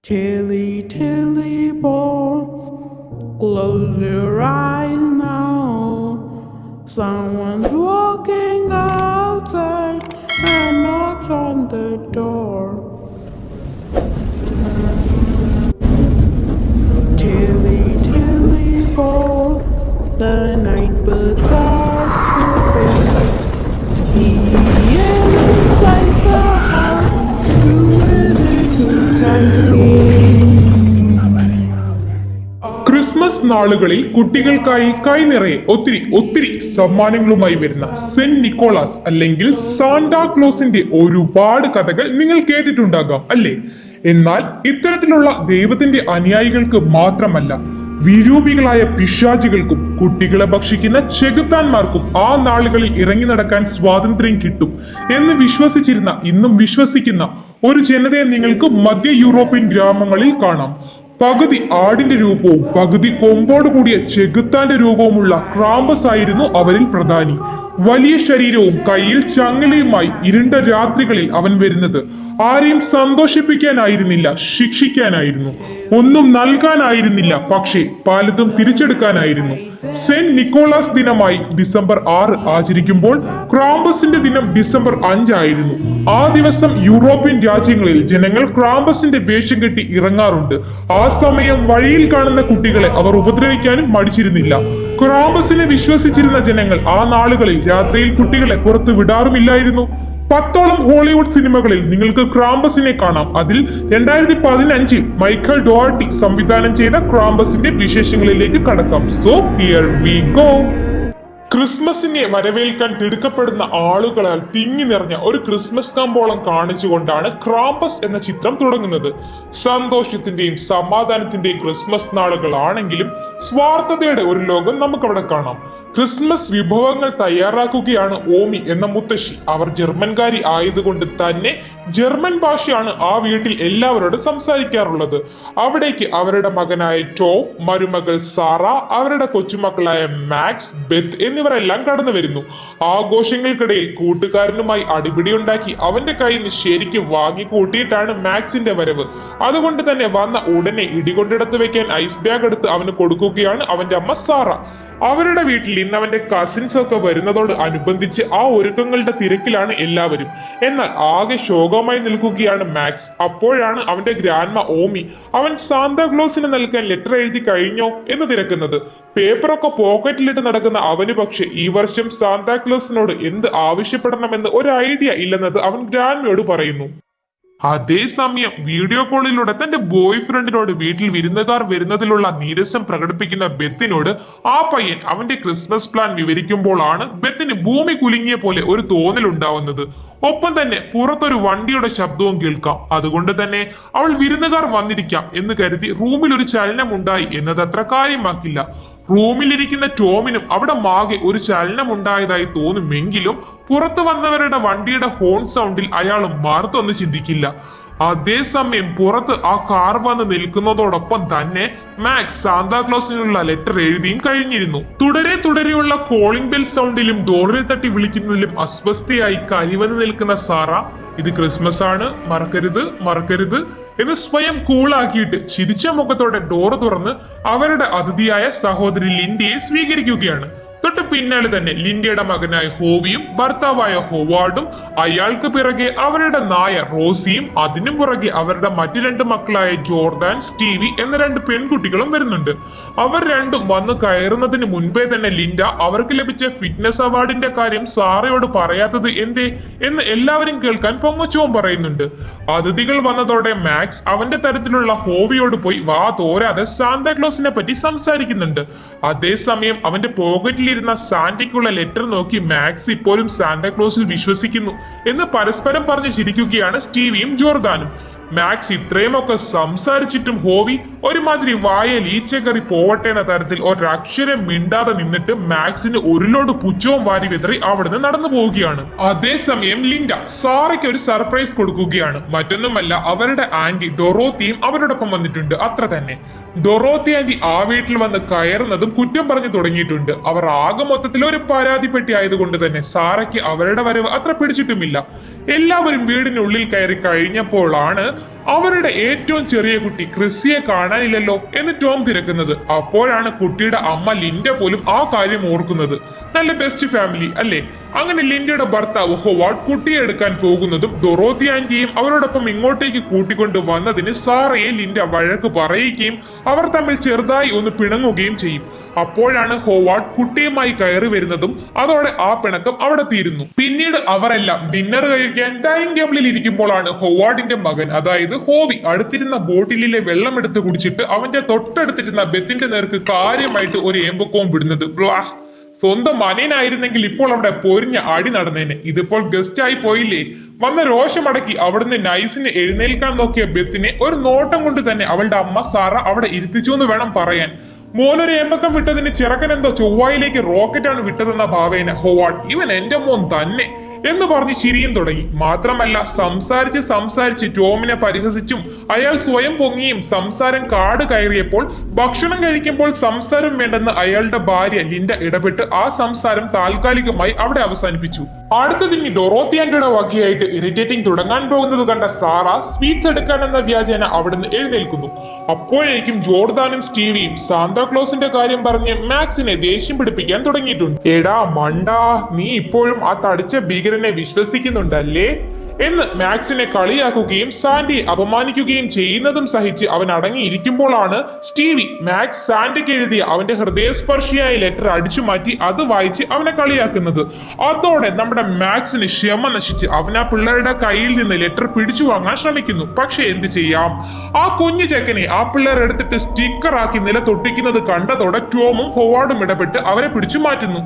Tilly, tilly, boy, close your eyes now. Someone's walking outside and knocks on the door. Tilly, tilly, boy, the night birds are chirping. He is inside the house, through a little time speed. Christmas നാളുകളിൽ കുട്ടികൾക്കായി കൈനിറയെ ഒത്തിരി ഒത്തിരി സമ്മാനങ്ങളുമായി വരുന്ന saint Nicholas അല്ലെങ്കിൽ സാന്റാക്ലോസിന്റെ ഒരുപാട് കഥകൾ നിങ്ങൾ കേട്ടിട്ടുണ്ടാകാം അല്ലേ? എന്നാൽ ഇത്തരത്തിലുള്ള ദൈവത്തിന്റെ അനുയായികൾക്ക് മാത്രമല്ല, വിരൂപികളായ പിശാചികൾക്കും കുട്ടികളെ ഭക്ഷിക്കുന്ന ചെകുത്താന്മാർക്കും ആ നാളുകളിൽ ഇറങ്ങി നടക്കാൻ സ്വാതന്ത്ര്യം കിട്ടും എന്ന് വിശ്വസിച്ചിരുന്ന, ഇന്നും വിശ്വസിക്കുന്ന ഒരു ജനതയെ നിങ്ങൾക്ക് മധ്യ യൂറോപ്യൻ ഗ്രാമങ്ങളിൽ കാണാം. പകുതി ആടിന്റെ രൂപവും പകുതി കൊമ്പോട് കൂടിയ ചെകുത്താന്റെ രൂപവുമുള്ള ക്രാമ്പസ് ആയിരുന്നു അവരിൽ പ്രധാനി. വലിയ ശരീരവും കയ്യിൽ ചങ്ങലയുമായി ഇരുണ്ട രാത്രികളിൽ അവൻ വരുന്നത് ആരെയും സന്തോഷിപ്പിക്കാനായിരുന്നില്ല, ശിക്ഷിക്കാനായിരുന്നു. ഒന്നും നൽകാനായിരുന്നില്ല, പക്ഷേ പലതും തിരിച്ചെടുക്കാനായിരുന്നു. സെന്റ് നിക്കോളാസ് ദിനമായി ഡിസംബർ 6 ആചരിക്കുമ്പോൾ ക്രാമ്പസിന്റെ ദിനം ഡിസംബർ 5 ആയിരുന്നു. ആ ദിവസം യൂറോപ്യൻ രാജ്യങ്ങളിൽ ജനങ്ങൾ ക്രാമ്പസിന്റെ വേഷം കെട്ടി ഇറങ്ങാറുണ്ട്. ആ സമയം വഴിയിൽ കാണുന്ന കുട്ടികളെ അവർ ഉപദ്രവിക്കാനും മടിച്ചിരുന്നില്ല. ക്രാമ്പസിനെ വിശ്വസിച്ചിരുന്ന ജനങ്ങൾ ആ നാളുകളിൽ രാത്രിയിൽ കുട്ടികളെ പുറത്തു വിടാറുമില്ലായിരുന്നു. 10ഓളം ഹോളിവുഡ് സിനിമകളിൽ നിങ്ങൾക്ക് ക്രാമ്പസിനെ കാണാം. അതിൽ 2015 മൈക്കൽ ഡോർട്ടി സംവിധാനം ചെയ്ത ക്രാമ്പസിന്റെ വിശേഷങ്ങളിലേക്ക് കടക്കാം. So here we go. ക്രിസ്മസിനെ വരവേൽക്കാൻ തിടുക്കപ്പെടുന്ന ആളുകളാൽ തിങ്ങി നിറഞ്ഞ ഒരു ക്രിസ്മസ് കമ്പോളം കാണിച്ചുകൊണ്ടാണ് ക്രാമ്പസ് എന്ന ചിത്രം തുടങ്ങുന്നത്. സന്തോഷത്തിന്റെയും സമാധാനത്തിന്റെയും ക്രിസ്മസ് നാളുകളാണെങ്കിലും സ്വാർത്ഥതയുടെ ഒരു ലോകം നമുക്കവിടെ കാണാം. ക്രിസ്മസ് വിഭവങ്ങൾ തയ്യാറാക്കുകയാണ് ഓമി എന്ന മുത്തശ്ശി. അവർ ജർമ്മൻകാരി ആയതുകൊണ്ട് തന്നെ ജർമ്മൻ ഭാഷയാണ് ആ വീട്ടിൽ എല്ലാവരോടും സംസാരിക്കാറുള്ളത്. അവിടേക്ക് അവരുടെ മകനായ ടോം, മരുമകൾ സാറ, അവരുടെ കൊച്ചുമക്കളായ മാക്സ്, ബെത്ത് എന്നിവരെല്ലാം കടന്നു വരുന്നു. ആഘോഷങ്ങൾക്കിടയിൽ കൂട്ടുകാരനുമായി അടിപിടിയുണ്ടാക്കി അവന്റെ കയ്യിൽ നിന്ന് ശരിക്കും വാങ്ങിക്കൂട്ടിയിട്ടാണ് മാക്സിന്റെ വരവ്. അതുകൊണ്ട് തന്നെ വന്ന ഉടനെ ഇടികൊണ്ടെടുത്ത് വെക്കാൻ ഐസ് ബാഗ് എടുത്ത് അവന് കൊടുക്കുകയാണ് അവന്റെ അമ്മ സാറ. അവരുടെ വീട്ടിൽ ഇന്ന് അവന്റെ കസിൻസ് ഒക്കെ വരുന്നതോട് അനുബന്ധിച്ച് ആ ഒരുക്കങ്ങളുടെ തിരക്കിലാണ് എല്ലാവരും. എന്നാൽ ആകെ ശോകമായി നിൽക്കുകയാണ് മാക്സ്. അപ്പോഴാണ് അവന്റെ ഗ്രാൻഡ്മ ഓമി അവൻ സാന്താക്ലോസിന് നൽകാൻ ലെറ്റർ എഴുതി കഴിഞ്ഞോ എന്ന് തിരക്കുന്നത്. പേപ്പറൊക്കെ പോക്കറ്റിലിട്ട് നടക്കുന്ന അവന് പക്ഷെ ഈ വർഷം സാന്താക്ലോസിനോട് എന്ത് ആവശ്യപ്പെടണമെന്ന് ഒരു ഐഡിയ ഇല്ലെന്നത് അവൻ ഗ്രാൻഡ്മയോട് പറയുന്നു. അതേസമയം വീഡിയോ കോളിലൂടെ തന്റെ ബോയ് ഫ്രണ്ടിനോട് വീട്ടിൽ വിരുന്നുകാർ വരുന്നതിലുള്ള നീരസം പ്രകടിപ്പിക്കുന്ന ബെത്തിനോട് ആ പയ്യൻ അവന്റെ ക്രിസ്മസ് പ്ലാൻ വിവരിക്കുമ്പോഴാണ് ബെത്തിന് ഭൂമി കുലുങ്ങിയ പോലെ ഒരു തോന്നലുണ്ടാവുന്നത്. ഒപ്പം തന്നെ പുറത്തൊരു വണ്ടിയുടെ ശബ്ദവും കേൾക്കാം. അതുകൊണ്ട് തന്നെ അവൾ വിരുന്നുകാർ വന്നിരിക്കാം എന്ന് കരുതി റൂമിൽ ഒരു ചലനമുണ്ടായി എന്നതത്ര കാര്യമാക്കില്ല. റൂമിലിരിക്കുന്ന ടോമിനും അവിടെ മാകെ ഒരു ചലനമുണ്ടായതായി തോന്നുമെങ്കിലും പുറത്തു വന്നവരുടെ വണ്ടിയുടെ ഹോൺ സൗണ്ടിൽ അയാൾ മാർത്തൊന്ന് ചിന്തിക്കില്ല. അതേസമയം പുറത്ത് ആ കാർ വന്ന് നിൽക്കുന്നതോടൊപ്പം തന്നെ മാക്സ് സാന്താക്ലോസിനുള്ള ലെറ്റർ എഴുതിയും കഴിഞ്ഞിരുന്നു. തുടരെ തുടരെയുള്ള കോളിംഗ് ബെൽ സൗണ്ടിലും ഡോറിൽ തട്ടി വിളിക്കുന്നതിലും അസ്വസ്ഥയായി കരിവന്ന് നിൽക്കുന്ന സാറ ഇത് ക്രിസ്മസ് ആണ്, മറക്കരുത് മറക്കരുത് എന്ന് സ്വയം കൂളാക്കിയിട്ട് ചിരിച്ച മുഖത്തോടെ ഡോറ് തുറന്ന് അവരുടെ അതിഥിയായ സഹോദരി ലിൻഡിയെ സ്വീകരിക്കുകയാണ്. തൊട്ട് പിന്നാലെ തന്നെ ലിൻഡിയുടെ മകനായ ഹോവിയും ഭർത്താവായ ഹോവാർഡും, അയാൾക്ക് പിറകെ അവരുടെ നായ റോസിയും, അതിനു പുറകെ അവരുടെ മറ്റു 2 മക്കളായ ജോർദാൻ, സ്റ്റീവി എന്ന 2 പെൺകുട്ടികളും വരുന്നുണ്ട്. അവർ രണ്ടും വന്ന് കയറുന്നതിന് മുൻപേ തന്നെ ലിൻഡ അവർക്ക് ലഭിച്ച ഫിറ്റ്നസ് അവാർഡിന്റെ കാര്യം സാറയോട് പറയാത്തത് എന്തേ എന്ന് എല്ലാവരും കേൾക്കാൻ പൊങ്ങച്ചവും പറയുന്നുണ്ട്. അതിഥികൾ വന്നതോടെ മാക്സ് അവന്റെ തരത്തിലുള്ള ഹോവിയോട് പോയി വാ തോരാതെ സാന്താക്ലോസിനെ പറ്റി സംസാരിക്കുന്നുണ്ട്. അതേസമയം അവന്റെ പോക്കറ്റിൽ ഇരുന്ന സാന്റയ്ക്കുള്ള ലെറ്റർ നോക്കി മാക്സ് ഇപ്പോഴും സാന്താക്ലോസിൽ വിശ്വസിക്കുന്നു എന്ന് പരസ്പരം പറഞ്ഞ് ചിരിക്കുകയാണ് സ്റ്റീവിയും ജോർദാനും. മാക്സ് ഇത്രയുമൊക്കെ സംസാരിച്ചിട്ടും ഹോവി ഒരുമാതിരി വായയിൽ ഈച്ചക്കറി പോവട്ടെ എന്ന തരത്തിൽ ഒരക്ഷരം മിണ്ടാതെ നിന്നിട്ട് മാക്സിന് ഒരു ലോഡ് പുച്ഛവും വാരി വിതറി അവിടുന്ന് നടന്നു പോവുകയാണ്. അതേസമയം ലിൻഡ സാറയ്ക്ക് ഒരു സർപ്രൈസ് കൊടുക്കുകയാണ്. മറ്റൊന്നുമല്ല, അവരുടെ ആന്റി ഡൊറോത്തിയും അവരോടൊപ്പം വന്നിട്ടുണ്ട്. അത്ര തന്നെ. ഡൊറോത്തി ആന്റി ആ വീട്ടിൽ വന്ന് കയറുന്നതും കുറ്റം പറഞ്ഞു തുടങ്ങിയിട്ടുണ്ട്. അവർ ആകെ മൊത്തത്തിൽ ഒരു പരാതിപ്പെട്ടി ആയതുകൊണ്ട് തന്നെ സാറയ്ക്ക് അവരുടെ വരവ് അത്ര പിടിച്ചിട്ടുമില്ല. എല്ലാവരും വീടിനുള്ളിൽ കയറി കഴിഞ്ഞപ്പോഴാണ് അവരുടെ ഏറ്റവും ചെറിയ കുട്ടി ക്രിസിയെ കാണാനില്ലല്ലോ എന്ന് ടോം തിരക്കുന്നത്. അപ്പോഴാണ് കുട്ടിയുടെ അമ്മ ലിൻഡ പോലും ആ കാര്യം ഓർക്കുന്നത്. നല്ല ബെസ്റ്റ് ഫാമിലി അല്ലേ? അങ്ങനെ ലിൻഡയുടെ ഭർത്താവ് ഹോവാർഡ് കുട്ടിയെ എടുക്കാൻ പോകുന്നതും ഡൊറോത്തി ആന്റിയും അവരോടൊപ്പം ഇങ്ങോട്ടേക്ക് കൂട്ടിക്കൊണ്ട് വന്നതിന് സാറയെ ലിൻഡ വഴക്ക് പറയുകയും അവർ തമ്മിൽ ചെറുതായി ഒന്ന് പിണങ്ങുകയും ചെയ്യും. അപ്പോഴാണ് ഹോവാർഡ് കുട്ടിയുമായി കയറി വരുന്നതും അതോടെ ആ പിണക്കം അവിടെ തീരുന്നു. പിന്നീട് അവരെല്ലാം ഡിന്നർ കഴിക്കാൻ ഡൈനിങ് ടേബിളിൽ ഇരിക്കുമ്പോഴാണ് ഹോവാർഡിന്റെ മകൻ, അതായത് ഹോവി, അടുത്തിരുന്ന ബോട്ടിലെ വെള്ളം എടുത്ത് കുടിച്ചിട്ട് അവന്റെ തൊട്ടടുത്തിരുന്ന ബെത്തിന്റെ നേർക്ക് കാര്യമായിട്ട് ഒരു ഏമ്പക്കവും വിടുന്നത്. സ്വന്തം മനേനായിരുന്നെങ്കിൽ ഇപ്പോൾ അവിടെ പൊരിഞ്ഞ അടി നടന്നേനെ. ഇതിപ്പോൾ ഗസ്റ്റ് ആയി പോയില്ലേ? വന്ന രോഷമടക്കി അവിടുന്ന് നൈസിന് എഴുന്നേൽക്കാൻ നോക്കിയ ബെത്തിനെ ഒരു നോട്ടം കൊണ്ട് തന്നെ അവളുടെ അമ്മ സാറ അവിടെ ഇരുത്തിച്ചു എന്ന് വേണം പറയാൻ. മോനൊരു ഏമ്പക്കം വിട്ടതിന് ചിറക്കൻ എന്തോ ചൊവ്വായിലേക്ക് റോക്കറ്റാണ് വിട്ടതെന്ന ഭാവേന ഹോവാർഡ് ഇവൻ എന്റെ മോൻ തന്നെ എന്ന് പറഞ്ഞ് ചിരിയും തുടങ്ങി. മാത്രമല്ല സംസാരിച്ച് ടോമിനെ പരിഹസിച്ചും അയാൾ സ്വയം പൊങ്ങിയും സംസാരം കാട് കയറിയപ്പോൾ ഭക്ഷണം കഴിക്കുമ്പോൾ സംസാരം വേണ്ടെന്ന് അയാളുടെ ഭാര്യ ലിൻഡ ഇടപെട്ട് ആ സംസാരം താൽക്കാലികമായി അവിടെ അവസാനിപ്പിച്ചു. അടുത്തതിന് ഡൊറോത്തി ആന്റിയുടെ വകയായിട്ട് ഇറിറ്റേറ്റിംഗ് തുടങ്ങാൻ പോകുന്നത് കണ്ട സാറ സ്വീറ്റ്സ് എടുക്കാനെന്ന വ്യാജേന അവിടുന്ന് എഴുന്നേൽക്കുന്നു. അപ്പോഴേക്കും ജോർദാനും സ്റ്റീവിയും സാന്താക്ലോസിന്റെ കാര്യം പറഞ്ഞ് മാക്സിനെ ദേഷ്യം പിടിപ്പിക്കാൻ തുടങ്ങിയിട്ടുണ്ട്. എടാ മണ്ടാ, നീ ഇപ്പോഴും ആ തടിച്ച ഭീകരനെ വിശ്വസിക്കുന്നുണ്ടല്ലേ എന്ന് മാക്സിനെ കളിയാക്കുകയും സാന്റിയെ അപമാനിക്കുകയും ചെയ്യുന്നതും സഹിച്ച് അവൻ അടങ്ങിയിരിക്കുമ്പോഴാണ് സ്റ്റീവി മാക്സ് സാന്റിക്ക് എഴുതിയ അവന്റെ ഹൃദയസ്പർശിയായ ലെറ്റർ അടിച്ചു മാറ്റി അത് വായിച്ച് അവനെ കളിയാക്കുന്നത്. അതോടെ നമ്മുടെ മാക്സിന് ക്ഷമ നശിച്ച് അവൻ ആ പിള്ളേരുടെ കയ്യിൽ നിന്ന് ലെറ്റർ പിടിച്ചു വാങ്ങാൻ ശ്രമിക്കുന്നു. പക്ഷെ എന്ത് ചെയ്യാം, ആ കുഞ്ഞു ചെക്കനെ ആ പിള്ളേർ എടുത്തിട്ട് സ്റ്റിക്കർ ആക്കി നിലത്തൊട്ടിക്കുന്നത് കണ്ടതോടെ ടോമും ഹോവാർഡും ഇടപെട്ട് അവരെ പിടിച്ചു മാറ്റുന്നു.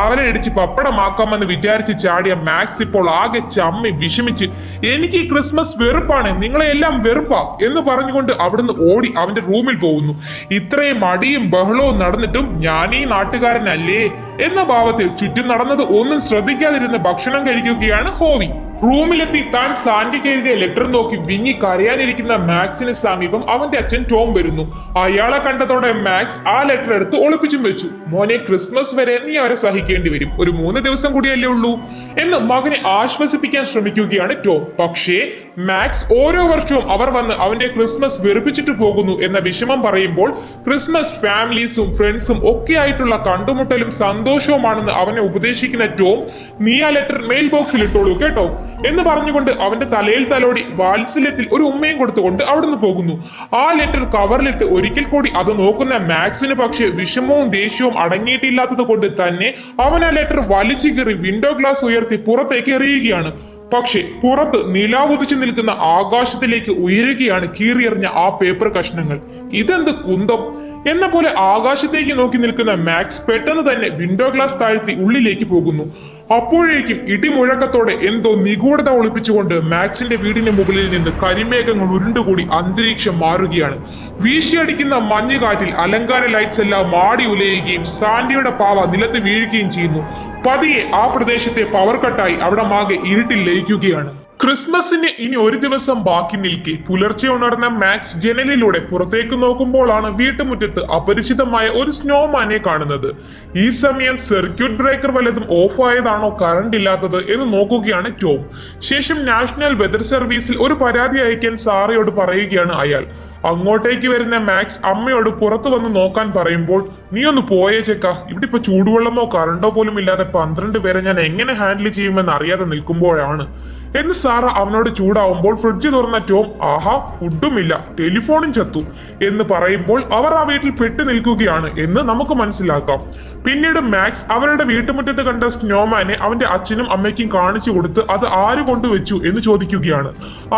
അവരെ ഇടിച്ച് പപ്പടമാക്കാമെന്ന് വിചാരിച്ച് ചാടിയ മാക്സ് ഇപ്പോൾ ആകെ ചമ്മി വിഷമിച്ച് എനിക്ക് ഈ ക്രിസ്മസ് വെറുപ്പാണ്, നിങ്ങളെ എല്ലാം വെറുപ്പാ എന്ന് പറഞ്ഞുകൊണ്ട് അവിടുന്ന് ഓടി അവന്റെ റൂമിൽ പോകുന്നു. ഇത്രയും അടിയും ബഹളവും നടന്നിട്ടും ഞാനീ നാട്ടുകാരനല്ലേ എന്ന ഭാവത്തിൽ ചുറ്റും നടന്നത് ഒന്നും ശ്രദ്ധിക്കാതിരുന്ന് ഭക്ഷണം കഴിക്കുകയാണ് ഹോവി. റൂമിലെത്തി താൻ സാന്റിക്ക് എഴുതിയ ലെറ്റർ നോക്കി വിങ്ങി കരയാനിരിക്കുന്ന മാക്സിന് സമീപം അവന്റെ അച്ഛൻ ടോം വരുന്നു. അയാളെ കണ്ടതോടെ മാക്സ് ആ ലെറ്റർ എടുത്ത് ഒളിപ്പിച്ചും വെച്ചു. മോനെ, ക്രിസ്മസ് വരെ നീ അവരെ സഹിക്കേണ്ടി വരും, ഒരു 3 ദിവസം കൂടിയല്ലേ ഉള്ളൂ എന്ന് മകനെ ആശ്വസിപ്പിക്കാൻ ശ്രമിക്കുകയാണ് ടോം. പക്ഷേ മാക്സ് ഓരോ വർഷവും അവർ വന്ന് അവന്റെ ക്രിസ്മസ് വെറുപ്പിച്ചിട്ട് പോകുന്നു എന്ന വിഷമം പറയുമ്പോൾ ക്രിസ്മസ് ഫാമിലീസും ഫ്രണ്ട്സും ഒക്കെ ആയിട്ടുള്ള കണ്ടുമുട്ടലും സന്തോഷവുമാണെന്ന് അവനെ ഉപദേശിക്കുന്ന ടോം, നീ ആ ലെറ്റർ മെയിൽ ബോക്സിൽ ഇട്ടോളൂ കേട്ടോ എന്ന് പറഞ്ഞുകൊണ്ട് അവന്റെ തലയിൽ തലോടി വാത്സല്യത്തിൽ ഒരു ഉമ്മയും കൊടുത്തുകൊണ്ട് അവിടുന്ന് പോകുന്നു. ആ ലെറ്റർ കവറിലിട്ട് ഒരിക്കൽ കൂടി അത് നോക്കുന്ന മാക്സിന് പക്ഷേ വിഷമവും ദേഷ്യവും അടങ്ങിയിട്ടില്ലാത്തത് കൊണ്ട് തന്നെ അവൻ ആ ലെറ്റർ വലിച്ചു കീറി വിൻഡോ ഗ്ലാസ് ഉയർത്തി പുറത്തേക്ക് എറിയുകയാണ്. പക്ഷെ പുറത്ത് നിലാവുദിച്ചു നിൽക്കുന്ന ആകാശത്തിലേക്ക് ഉയരുകയാണ് കീറിയെറിഞ്ഞ ആ പേപ്പർ കഷ്ണങ്ങൾ. ഇതെന്ത് കുന്തം എന്ന പോലെ ആകാശത്തേക്ക് നോക്കി നിൽക്കുന്ന മാക്സ് പെട്ടെന്ന് തന്നെ വിൻഡോ ഗ്ലാസ് താഴ്ത്തി ഉള്ളിലേക്ക് പോകുന്നു. അപ്പോഴേക്കും ഇടിമുഴക്കത്തോടെ എന്തോ നിഗൂഢത ഒളിപ്പിച്ചുകൊണ്ട് മാക്സിന്റെ വീടിന് മുകളിൽ നിന്ന് കരിമേഘങ്ങൾ ഉരുണ്ടുകൂടി അന്തരീക്ഷം മാറുകയാണ്. വീശിയടിക്കുന്ന മഞ്ഞുകാറ്റിൽ അലങ്കാര ലൈറ്റ്സ് എല്ലാം മാടി ഉലയുകയും സാന്റിയുടെ പാവ നിലത്ത് വീഴുകയും ചെയ്യുന്നു. പതിയെ ആ പ്രദേശത്തെ പവർ കട്ടായി അവിടെ മാകെ ഇരുട്ടിൽ ലയിക്കുകയാണ്. ക്രിസ്മസിന് ഇനി ഒരു ദിവസം ബാക്കി നിൽക്കെ പുലർച്ചെ ഉണർന്ന മാക്സ് ജനലിലൂടെ പുറത്തേക്ക് നോക്കുമ്പോഴാണ് വീട്ടുമുറ്റത്ത് അപരിചിതമായ ഒരു സ്നോമാനെ കാണുന്നത്. ഈ സമയം സർക്യൂട്ട് ബ്രേക്കർ വല്ലതും ഓഫ് ആയതാണോ കറണ്ട് ഇല്ലാത്തത് എന്ന് നോക്കുകയാണ് ടോം. ശേഷം നാഷണൽ വെതർ സർവീസിൽ ഒരു പരാതി അയക്കാൻ സാറയോട് പറയുകയാണ് അയാൾ. അങ്ങോട്ടേക്ക് വരുന്ന മാക്സ് അമ്മയോട് പുറത്തു വന്ന് നോക്കാൻ പറയുമ്പോൾ, നീ ഒന്ന് പോയേച്ചേക്ക, ഇവിടെ ഇപ്പൊ ചൂടുവെള്ളമോ കറണ്ടോ പോലും ഇല്ലാതെ 12 പേരെ ഞാൻ എങ്ങനെ ഹാൻഡിൽ ചെയ്യുമെന്ന് അറിയാതെ നിൽക്കുമ്പോഴാണ് എന്ന് സാറ അവനോട് ചൂടാവുമ്പോൾ ഫ്രിഡ്ജ് തുറന്ന ടോം, ആഹാ ഫുഡുമില്ല, ടെലിഫോണും ചത്തു എന്ന് പറയുമ്പോൾ അവർ ആ വീട്ടിൽ പെട്ടു നിൽക്കുകയാണ് എന്ന് നമുക്ക് മനസ്സിലാക്കാം. പിന്നീട് മാക്സ് അവരുടെ വീട്ടുമുറ്റത്ത് കണ്ട സ്നോമാനെ അവന്റെ അച്ഛനും അമ്മയ്ക്കും കാണിച്ചു കൊടുത്ത് അത് ആര് കൊണ്ടുവച്ചു എന്ന് ചോദിക്കുകയാണ്.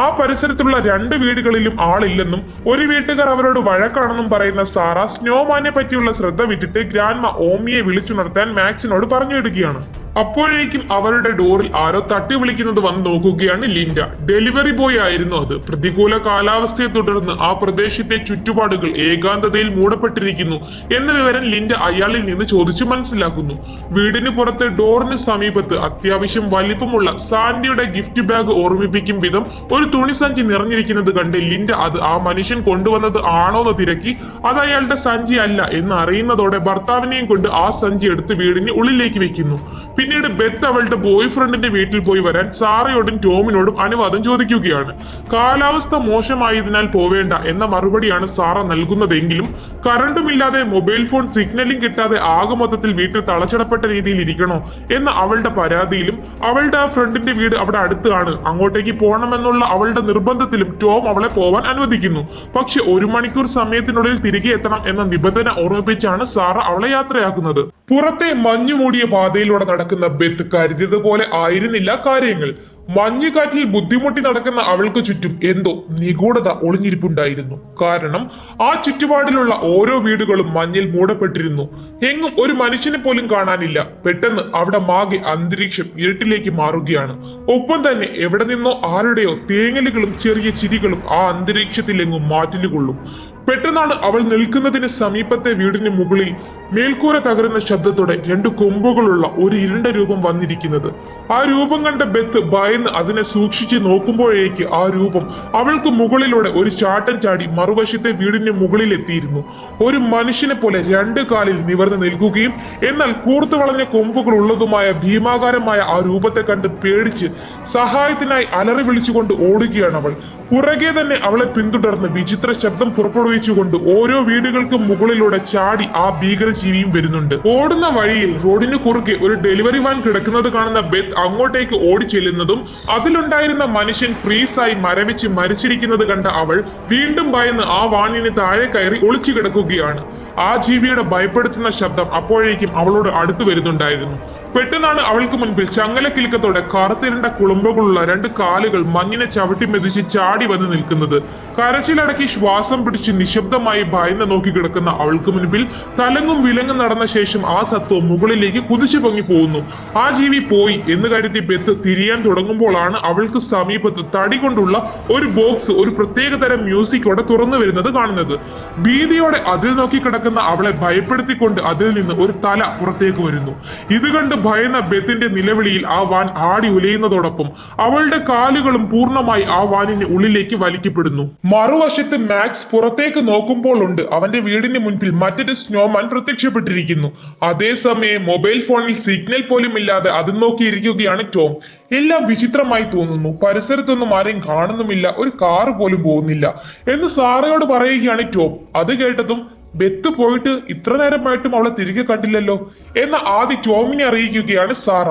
ആ പരിസരത്തുള്ള 2 വീടുകളിലും ആളില്ലെന്നും ഒരു വീട്ടുകാർ അവരോട് വഴക്കാണെന്നും പറയുന്ന സാറ സ്നോമാനെ പറ്റിയുള്ള ശ്രദ്ധ വിട്ടിട്ട് ഗ്രാൻഡ്മ ഓമിയെ വിളിച്ചുണർത്താൻ മാക്സിനോട് പറഞ്ഞു വിടുകയാണ്. അപ്പോഴേക്കും അവരുടെ ഡോറിൽ ആരോ തട്ടി വിളിക്കുന്നത് വന്ന് നോക്കുകയാണ് ലിൻഡ. ഡെലിവറി ബോയ് ആയിരുന്നു അത്. പ്രതികൂല കാലാവസ്ഥയെ തുടർന്ന് ആ പ്രദേശത്തെ ചുറ്റുപാടുകൾ ഏകാന്തതയിൽ മൂടപ്പെട്ടിരിക്കുന്നു എന്ന വിവരം ലിൻഡ അയാളിൽ നിന്ന് ചോദിച്ചു മനസ്സിലാക്കുന്നു. വീടിന് പുറത്തെ ഡോറിന് സമീപത്ത് അത്യാവശ്യം വലിപ്പമുള്ള സാൻഡിയുടെ ഗിഫ്റ്റ് ബാഗ് ഓർമ്മിപ്പിക്കും വിധം ഒരു തുണിസഞ്ചി നിറഞ്ഞിരിക്കുന്നത് കണ്ട് ലിൻഡ അത് ആ മനുഷ്യൻ കൊണ്ടുവന്നത് ആണോന്ന് തിരക്കി അത് അയാളുടെ സഞ്ചി അല്ല എന്ന് അറിയുന്നതോടെ ഭർത്താവിനെയും കൊണ്ട് ആ സഞ്ചി എടുത്ത് വീടിന് ഉള്ളിലേക്ക് വെക്കുന്നു. പിന്നീട് ബെത്ത് അവളുടെ ബോയ് ഫ്രണ്ടിന്റെ വീട്ടിൽ പോയി വരാൻ സാറയോടും ടോമിനോടും അനുവാദം ചോദിക്കുകയാണ്. കാലാവസ്ഥ മോശമായതിനാൽ പോവേണ്ട എന്ന മറുപടിയാണ് സാറ നൽകുന്നതെങ്കിലും കറണ്ടുമില്ലാതെ മൊബൈൽ ഫോൺ സിഗ്നലിംഗ് കിട്ടാതെ ആകെ മൊത്തത്തിൽ വീട്ടിൽ തളച്ചിടപ്പെട്ട രീതിയിൽ ഇരിക്കണോ എന്ന അവളുടെ പരാതിയിലും അവളുടെ ആ ഫ്രണ്ടിന്റെ വീട് അവിടെ അടുത്താണ്, അങ്ങോട്ടേക്ക് പോകണമെന്നുള്ള അവളുടെ നിർബന്ധത്തിലും ടോം അവളെ പോവാൻ അനുവദിക്കുന്നു. പക്ഷെ 1 മണിക്കൂർ സമയത്തിനുള്ളിൽ തിരികെ എത്തണം എന്ന നിബന്ധന ഓർമ്മിപ്പിച്ചാണ് സാറ അവളെ യാത്രയാക്കുന്നത്. പുറത്തെ മഞ്ഞുമൂടിയ പാതയിലൂടെ നടക്കുന്ന ബെത്ത് കരുതിയതുപോലെ ആയിരുന്നില്ല കാര്യങ്ങൾ. മഞ്ഞുകാറ്റിൽ ബുദ്ധിമുട്ടി നടക്കുന്ന അവൾക്ക് ചുറ്റും എന്തോ നിഗൂഢത ഒളിഞ്ഞിരിപ്പുണ്ടായിരുന്നു. കാരണം ആ ചുറ്റുപാടിലുള്ള ഓരോ വീടുകളും മഞ്ഞിൽ മൂടപ്പെട്ടിരുന്നു. എങ്ങും ഒരു മനുഷ്യനെ പോലും കാണാനില്ല. പെട്ടെന്ന് അവിടെ മാകെ അന്തരീക്ഷം ഇരുട്ടിലേക്ക് മാറുകയാണ്. ഒപ്പം തന്നെ എവിടെ നിന്നോ ആരുടെയോ തേങ്ങലുകളും ചെറിയ ചിരികളും ആ അന്തരീക്ഷത്തിലെങ്ങും മാറ്റിലുകൊള്ളും. പെട്ടെന്നാണ് അവൾ നിൽക്കുന്നതിന് സമീപത്തെ വീടിന് മുകളിൽ മേൽക്കൂര തകരുന്ന ശബ്ദത്തോടെ 2 കൊമ്പുകളുള്ള ഒരു ഇരുണ്ട രൂപം വന്നിരിക്കുന്നത്. ആ രൂപം കണ്ട ബെത്ത് ഭയന്ന് അതിനെ സൂക്ഷിച്ച് നോക്കുമ്പോഴേക്ക് ആ രൂപം അവൾക്ക് മുകളിലൂടെ ഒരു ചാട്ടം ചാടി മറുവശത്തെ വീടിന് മുകളിൽ എത്തിയിരുന്നു. ഒരു മനുഷ്യനെ പോലെ 2 കാലിൽ നിവർന്ന് നിൽക്കുകയും എന്നാൽ കൂർത്തു വളഞ്ഞ കൊമ്പുകൾ ഉള്ളതുമായ ഭീമാകാരമായ ആ രൂപത്തെ കണ്ട് പേടിച്ച് സഹായത്തിനായി അലറി വിളിച്ചുകൊണ്ട് ഓടുകയാണ് അവൾ. പുറകെ തന്നെ അവളെ പിന്തുടർന്ന് വിചിത്ര ശബ്ദം പുറപ്പെടുവിച്ചുകൊണ്ട് ഓരോ വീടുകൾക്കും മുകളിലൂടെ ചാടി ആ ഭീകരജീവിയും വരുന്നുണ്ട്. ഓടുന്ന വഴിയിൽ റോഡിന് കുറുകെ ഒരു ഡെലിവറി വാൻ കിടക്കുന്നത് കാണുന്ന ബെത്ത് അങ്ങോട്ടേക്ക് ഓടി ചെല്ലുന്നതും അതിലുണ്ടായിരുന്ന മനുഷ്യൻ ഫ്രീസായി മരവിച്ച് മരിച്ചിരിക്കുന്നത് കണ്ട അവൾ വീണ്ടും ഭയന്ന് ആ വാനിന് താഴെ കയറി ഒളിച്ചു കിടക്കുകയാണ്. ആ ജീവിയുടെ ഭയപ്പെടുത്തുന്ന ശബ്ദം അപ്പോഴേക്കും അവളോട് അടുത്തു വരുന്നുണ്ടായിരുന്നു. പെട്ടെന്നാണ് അവൾക്ക് മുൻപിൽ ചങ്ങലക്കിലുക്കത്തോടെ കറുത്തിരണ്ട കുളമ്പുകളുള്ള 2 കാലുകൾ മഞ്ഞിനെ ചവിട്ടി മെതിച്ച് ചാടി വന്ന് നിൽക്കുന്നത്. കരച്ചിലടക്കി ശ്വാസം പിടിച്ച് നിശബ്ദമായി ഭയന്ന് നോക്കി കിടക്കുന്ന അവൾക്ക് മുൻപിൽ തലങ്ങും വിലങ്ങും നടന്ന ശേഷം ആ സത്വം മുകളിലേക്ക് കുതിച്ചു പൊങ്ങി പോകുന്നു. ആ ജീവി പോയി എന്ന് കരുതി ബെത്ത് തിരിയാൻ തുടങ്ങുമ്പോഴാണ് അവൾക്ക് സമീപത്ത് തടി കൊണ്ടുള്ള ഒരു ബോക്സ് ഒരു പ്രത്യേകതരം മ്യൂസിക്കോടെ തുറന്നു വരുന്നത് കാണുന്നത്. ഭീതിയോടെ അതിൽ നോക്കി കിടക്കുന്ന അവളെ ഭയപ്പെടുത്തിക്കൊണ്ട് അതിൽ നിന്ന് ഒരു തല പുറത്തേക്ക് വരുന്നു. ഇത് കണ്ട് ഭയന്ന ബെത്തിന്റെ നിലവിളിയിൽ ആ വാൻ ആടി ഉലയുന്നതോടൊപ്പം അവളുടെ കാലുകളും പൂർണ്ണമായി ആ വാനിന് ഉള്ളിലേക്ക് വലിക്കപ്പെടുന്നു. മറുവശത്ത് മാക്സ് പുറത്തേക്ക് നോക്കുമ്പോൾ ഉണ്ട് അവന്റെ വീടിന് മുൻപിൽ മറ്റൊരു സ്നോമാൻ പ്രത്യക്ഷപ്പെട്ടിരിക്കുന്നു. അതേസമയം മൊബൈൽ ഫോണിൽ സിഗ്നൽ പോലും ഇല്ലാതെ അത് നോക്കിയിരിക്കുകയാണ് ടോം. എല്ലാം വിചിത്രമായി തോന്നുന്നു. പരിസരത്തൊന്നും ആരെയും കാണുന്നുമില്ല, ഒരു കാറ് പോലും പോകുന്നില്ല എന്ന് സാറയോട് പറയുകയാണ് ടോം. അത് കേട്ടതും ബെത്ത് പോയിട്ട് ഇത്ര നേരമായിട്ടും അവളെ തിരികെ കണ്ടില്ലല്ലോ എന്ന് ആദ്യം ടോമിനെ അറിയിക്കുകയാണ് സാറ.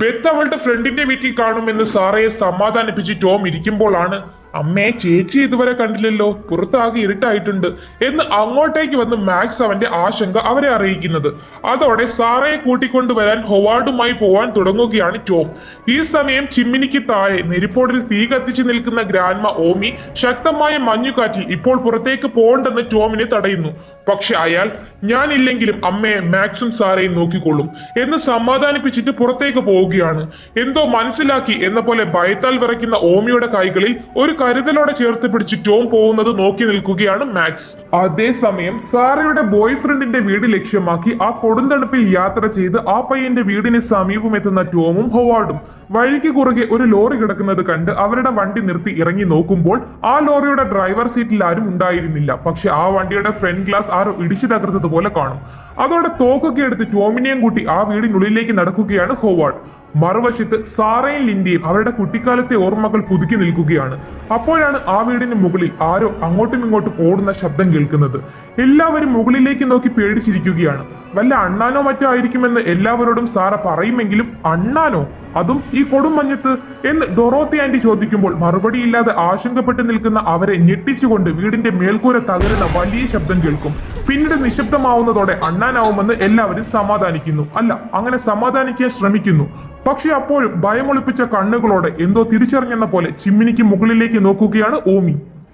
ബെത്ത് അവളുടെ ഫ്രണ്ടിന്റെ വീട്ടിൽ കാണുമെന്ന് സാറയെ സമാധാനിപ്പിച്ച് ടോം ഇരിക്കുമ്പോഴാണ് അമ്മയെ ചേച്ചി ഇതുവരെ കണ്ടില്ലല്ലോ, പുറത്താകെ ഇരുട്ടായിട്ടുണ്ട് എന്ന് അങ്ങോട്ടേക്ക് വന്ന് മാക്സ് അവന്റെ ആശങ്ക അവരെ അറിയിക്കുന്നത്. അതോടെ സാറയെ കൂട്ടിക്കൊണ്ടുവരാൻ ഹൊവാർഡുമായി പോവാൻ തുടങ്ങുകയാണ് ടോം. ഈ സമയം ചിമ്മിനിക്ക് താഴെ നെരിപ്പോടിൽ തീ കത്തിച്ചു നിൽക്കുന്ന ഗ്രാൻഡ്മ ഓമി ശക്തമായ മഞ്ഞുകാറ്റിൽ ഇപ്പോൾ പുറത്തേക്ക് പോകണ്ടെന്ന് ടോമിനെ തടയുന്നു. പക്ഷെ അയാൾ ഞാനില്ലെങ്കിലും അമ്മയെ മാക്സും സാറയും നോക്കിക്കൊള്ളും എന്ന് സമാധാനിപ്പിച്ചിട്ട് പുറത്തേക്ക് പോവുകയാണ്. എന്തോ മനസ്സിലാക്കി എന്ന പോലെ ഭയത്താൽ വിറയ്ക്കുന്ന ഓമിയുടെ കൈകളിൽ ഒരു കരുതലോടെ ചേർത്ത് പിടിച്ച് ടോം പോകുന്നത് നോക്കി നിൽക്കുകയാണ് മാക്സ്. അതേസമയം സാറയുടെ ബോയ് ഫ്രണ്ടിന്റെ വീട് ലക്ഷ്യമാക്കി ആ കൊടുന്തണുപ്പിൽ യാത്ര ചെയ്ത് ആ പയ്യന്റെ വീടിന് സമീപമെത്തുന്ന ടോമും ഹൊവാർഡും വഴിക്ക് കുറുകെ ഒരു ലോറി കിടക്കുന്നത് കണ്ട് അവരുടെ വണ്ടി നിർത്തി ഇറങ്ങി നോക്കുമ്പോൾ ആ ലോറിയുടെ ഡ്രൈവർ സീറ്റിൽ ആരും ഉണ്ടായിരുന്നില്ല. പക്ഷെ ആ വണ്ടിയുടെ ഫ്രണ്ട് ഗ്ലാസ് ആരോ ഇടിച്ചു തകർത്തതുപോലെ കാണും. അതോടെ തോക്കൊക്കെ എടുത്ത് ടോമിനെയും കൂട്ടി ആ വീടിനുള്ളിലേക്ക് നടക്കുകയാണ് ഹൊവാർഡ്. മറുവശത്ത് സാറയും ലിൻഡയും അവരുടെ കുട്ടിക്കാലത്തെ ഓർമ്മകൾ പുതുക്കി നിൽക്കുകയാണ്. അപ്പോഴാണ് ആ വീടിന് മുകളിൽ ആരോ അങ്ങോട്ടും ഇങ്ങോട്ടും ഓടുന്ന ശബ്ദം കേൾക്കുന്നത്. എല്ലാവരും മുകളിലേക്ക് നോക്കി പേടിച്ചിരിക്കുകയാണ്. വല്ല അണ്ണാനോ മറ്റോ ആയിരിക്കുമെന്ന് എല്ലാവരോടും സാറ പറയുമെങ്കിലും അണ്ണാനോ, അതും ഈ കൊടുമഞ്ഞത്ത് എന്ന് ഡൊറോത്തി ആന്റി ചോദിക്കുമ്പോൾ മറുപടിയില്ലാതെ ആശങ്കപ്പെട്ട് നിൽക്കുന്ന അവരെ ഞെട്ടിച്ചുകൊണ്ട് വീടിന്റെ മേൽക്കൂര തകരുന്ന വലിയ ശബ്ദം കേൾക്കും. പിന്നീട് നിശബ്ദമാവുന്നതോടെ അണ്ണാനാവുമെന്ന് എല്ലാവരും സമാധാനിക്കുന്നു, അല്ല അങ്ങനെ സമാധാനിക്കാൻ ശ്രമിക്കുന്നു. പക്ഷെ അപ്പോഴും ഭയമൊളിപ്പിച്ച കണ്ണുകളോടെ എന്തോ തിരിച്ചറിഞ്ഞെന്ന പോലെ ചിമ്മിനിക്ക് മുകളിലേക്ക് നോക്കുകയാണ് ഓമി.